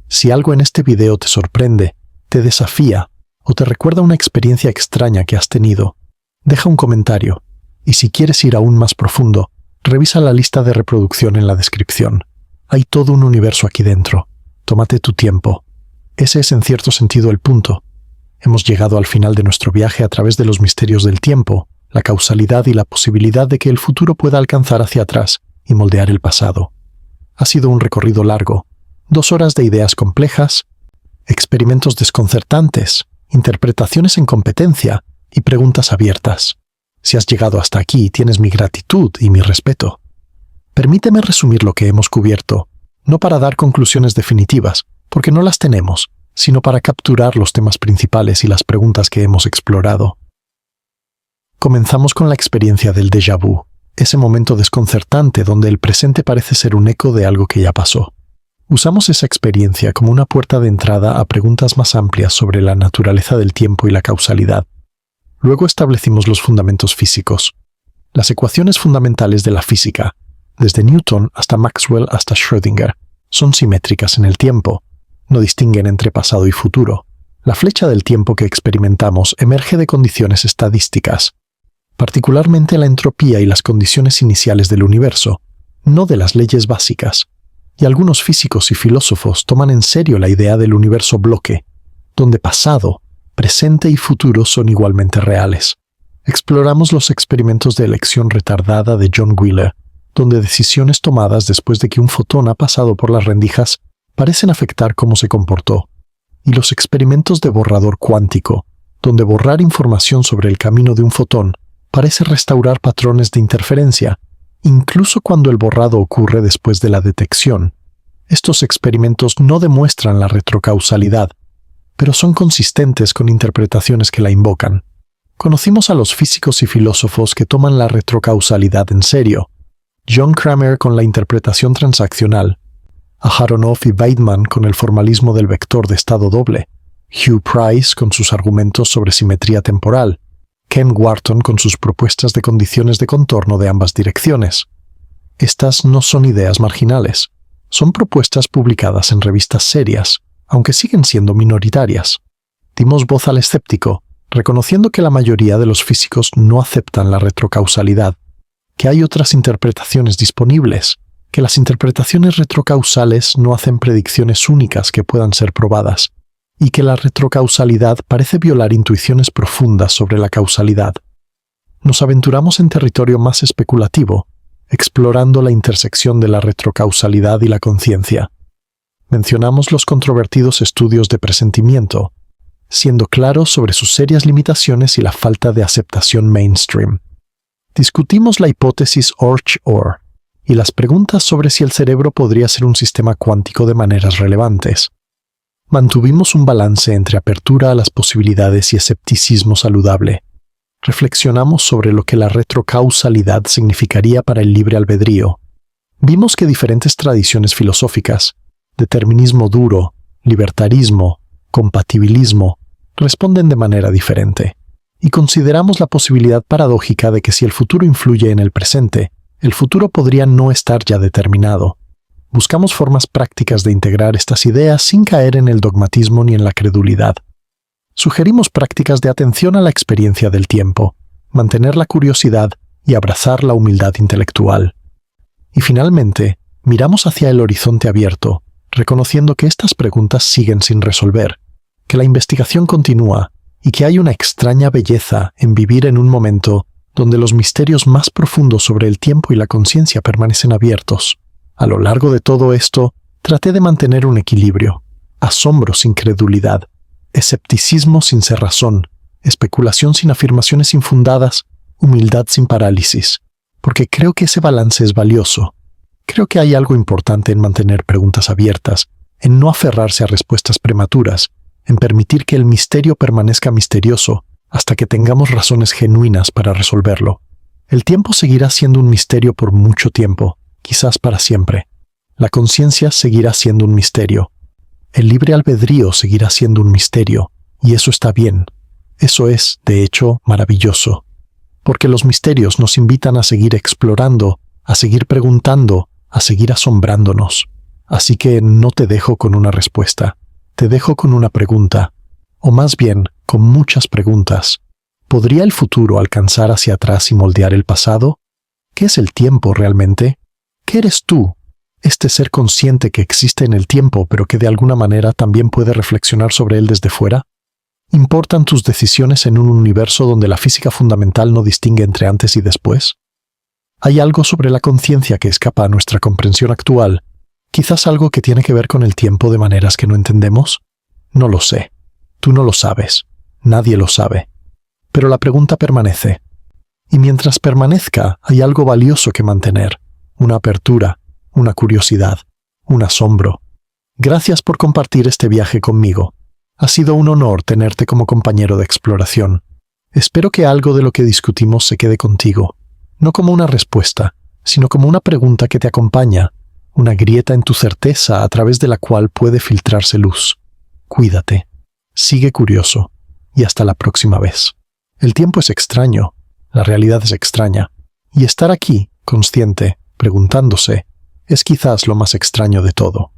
Si algo en este video te sorprende, te desafía, o te recuerda una experiencia extraña que has tenido, deja un comentario, y si quieres ir aún más profundo, revisa la lista de reproducción en la descripción. Hay todo un universo aquí dentro. Tómate tu tiempo. Ese es en cierto sentido el punto. Hemos llegado al final de nuestro viaje a través de los misterios del tiempo, la causalidad y la posibilidad de que el futuro pueda alcanzar hacia atrás y moldear el pasado. Ha sido un recorrido largo, 2 horas de ideas complejas, experimentos desconcertantes, interpretaciones en competencia y preguntas abiertas. Si has llegado hasta aquí, tienes mi gratitud y mi respeto. Permíteme resumir lo que hemos cubierto, no para dar conclusiones definitivas, porque no las tenemos, sino para capturar los temas principales y las preguntas que hemos explorado. Comenzamos con la experiencia del déjà vu, ese momento desconcertante donde el presente parece ser un eco de algo que ya pasó. Usamos esa experiencia como una puerta de entrada a preguntas más amplias sobre la naturaleza del tiempo y la causalidad. Luego establecimos los fundamentos físicos. Las ecuaciones fundamentales de la física, desde Newton hasta Maxwell hasta Schrödinger, son simétricas en el tiempo. No distinguen entre pasado y futuro. La flecha del tiempo que experimentamos emerge de condiciones estadísticas, particularmente la entropía y las condiciones iniciales del universo, no de las leyes básicas. Y algunos físicos y filósofos toman en serio la idea del universo bloque, donde pasado, presente y futuro son igualmente reales. Exploramos los experimentos de elección retardada de John Wheeler, donde decisiones tomadas después de que un fotón ha pasado por las rendijas parecen afectar cómo se comportó, y los experimentos de borrador cuántico, donde borrar información sobre el camino de un fotón parece restaurar patrones de interferencia, incluso cuando el borrado ocurre después de la detección. Estos experimentos no demuestran la retrocausalidad, pero son consistentes con interpretaciones que la invocan. Conocimos a los físicos y filósofos que toman la retrocausalidad en serio. John Cramer con la interpretación transaccional, Aharonov y Weidmann con el formalismo del vector de estado doble, Hugh Price con sus argumentos sobre simetría temporal, Ken Wharton con sus propuestas de condiciones de contorno de ambas direcciones. Estas no son ideas marginales. Son propuestas publicadas en revistas serias, aunque siguen siendo minoritarias. Dimos voz al escéptico, reconociendo que la mayoría de los físicos no aceptan la retrocausalidad, que hay otras interpretaciones disponibles, que las interpretaciones retrocausales no hacen predicciones únicas que puedan ser probadas, y que la retrocausalidad parece violar intuiciones profundas sobre la causalidad. Nos aventuramos en territorio más especulativo, explorando la intersección de la retrocausalidad y la conciencia. Mencionamos los controvertidos estudios de presentimiento, siendo claros sobre sus serias limitaciones y la falta de aceptación mainstream. Discutimos la hipótesis Orch-Orr y las preguntas sobre si el cerebro podría ser un sistema cuántico de maneras relevantes. Mantuvimos un balance entre apertura a las posibilidades y escepticismo saludable. Reflexionamos sobre lo que la retrocausalidad significaría para el libre albedrío. Vimos que diferentes tradiciones filosóficas, determinismo duro, libertarismo, compatibilismo, responden de manera diferente. Y consideramos la posibilidad paradójica de que si el futuro influye en el presente, el futuro podría no estar ya determinado. Buscamos formas prácticas de integrar estas ideas sin caer en el dogmatismo ni en la credulidad. Sugerimos prácticas de atención a la experiencia del tiempo, mantener la curiosidad y abrazar la humildad intelectual. Y finalmente, miramos hacia el horizonte abierto, reconociendo que estas preguntas siguen sin resolver, que la investigación continúa y que hay una extraña belleza en vivir en un momento donde los misterios más profundos sobre el tiempo y la conciencia permanecen abiertos. A lo largo de todo esto, traté de mantener un equilibrio, asombro sin credulidad, escepticismo sin cerrazón, especulación sin afirmaciones infundadas, humildad sin parálisis, porque creo que ese balance es valioso. Creo que hay algo importante en mantener preguntas abiertas, en no aferrarse a respuestas prematuras, en permitir que el misterio permanezca misterioso hasta que tengamos razones genuinas para resolverlo. El tiempo seguirá siendo un misterio por mucho tiempo, quizás para siempre. La conciencia seguirá siendo un misterio. El libre albedrío seguirá siendo un misterio, y eso está bien. Eso es, de hecho, maravilloso. Porque los misterios nos invitan a seguir explorando, a seguir preguntando, a seguir asombrándonos. Así que no te dejo con una respuesta. Te dejo con una pregunta, o más bien, con muchas preguntas. ¿Podría el futuro alcanzar hacia atrás y moldear el pasado? ¿Qué es el tiempo realmente? ¿Qué eres tú? Este ser consciente que existe en el tiempo, pero que de alguna manera también puede reflexionar sobre él desde fuera. ¿Importan tus decisiones en un universo donde la física fundamental no distingue entre antes y después? ¿Hay algo sobre la conciencia que escapa a nuestra comprensión actual? ¿Quizás algo que tiene que ver con el tiempo de maneras que no entendemos? No lo sé. Tú no lo sabes. Nadie lo sabe. Pero la pregunta permanece. Y mientras permanezca, hay algo valioso que mantener. Una apertura, una curiosidad, un asombro. Gracias por compartir este viaje conmigo. Ha sido un honor tenerte como compañero de exploración. Espero que algo de lo que discutimos se quede contigo. no como una respuesta, sino como una pregunta que te acompaña, una grieta en tu certeza a través de la cual puede filtrarse luz. Cuídate, sigue curioso, y hasta la próxima vez. El tiempo es extraño, la realidad es extraña, y estar aquí, consciente, preguntándose, es quizás lo más extraño de todo.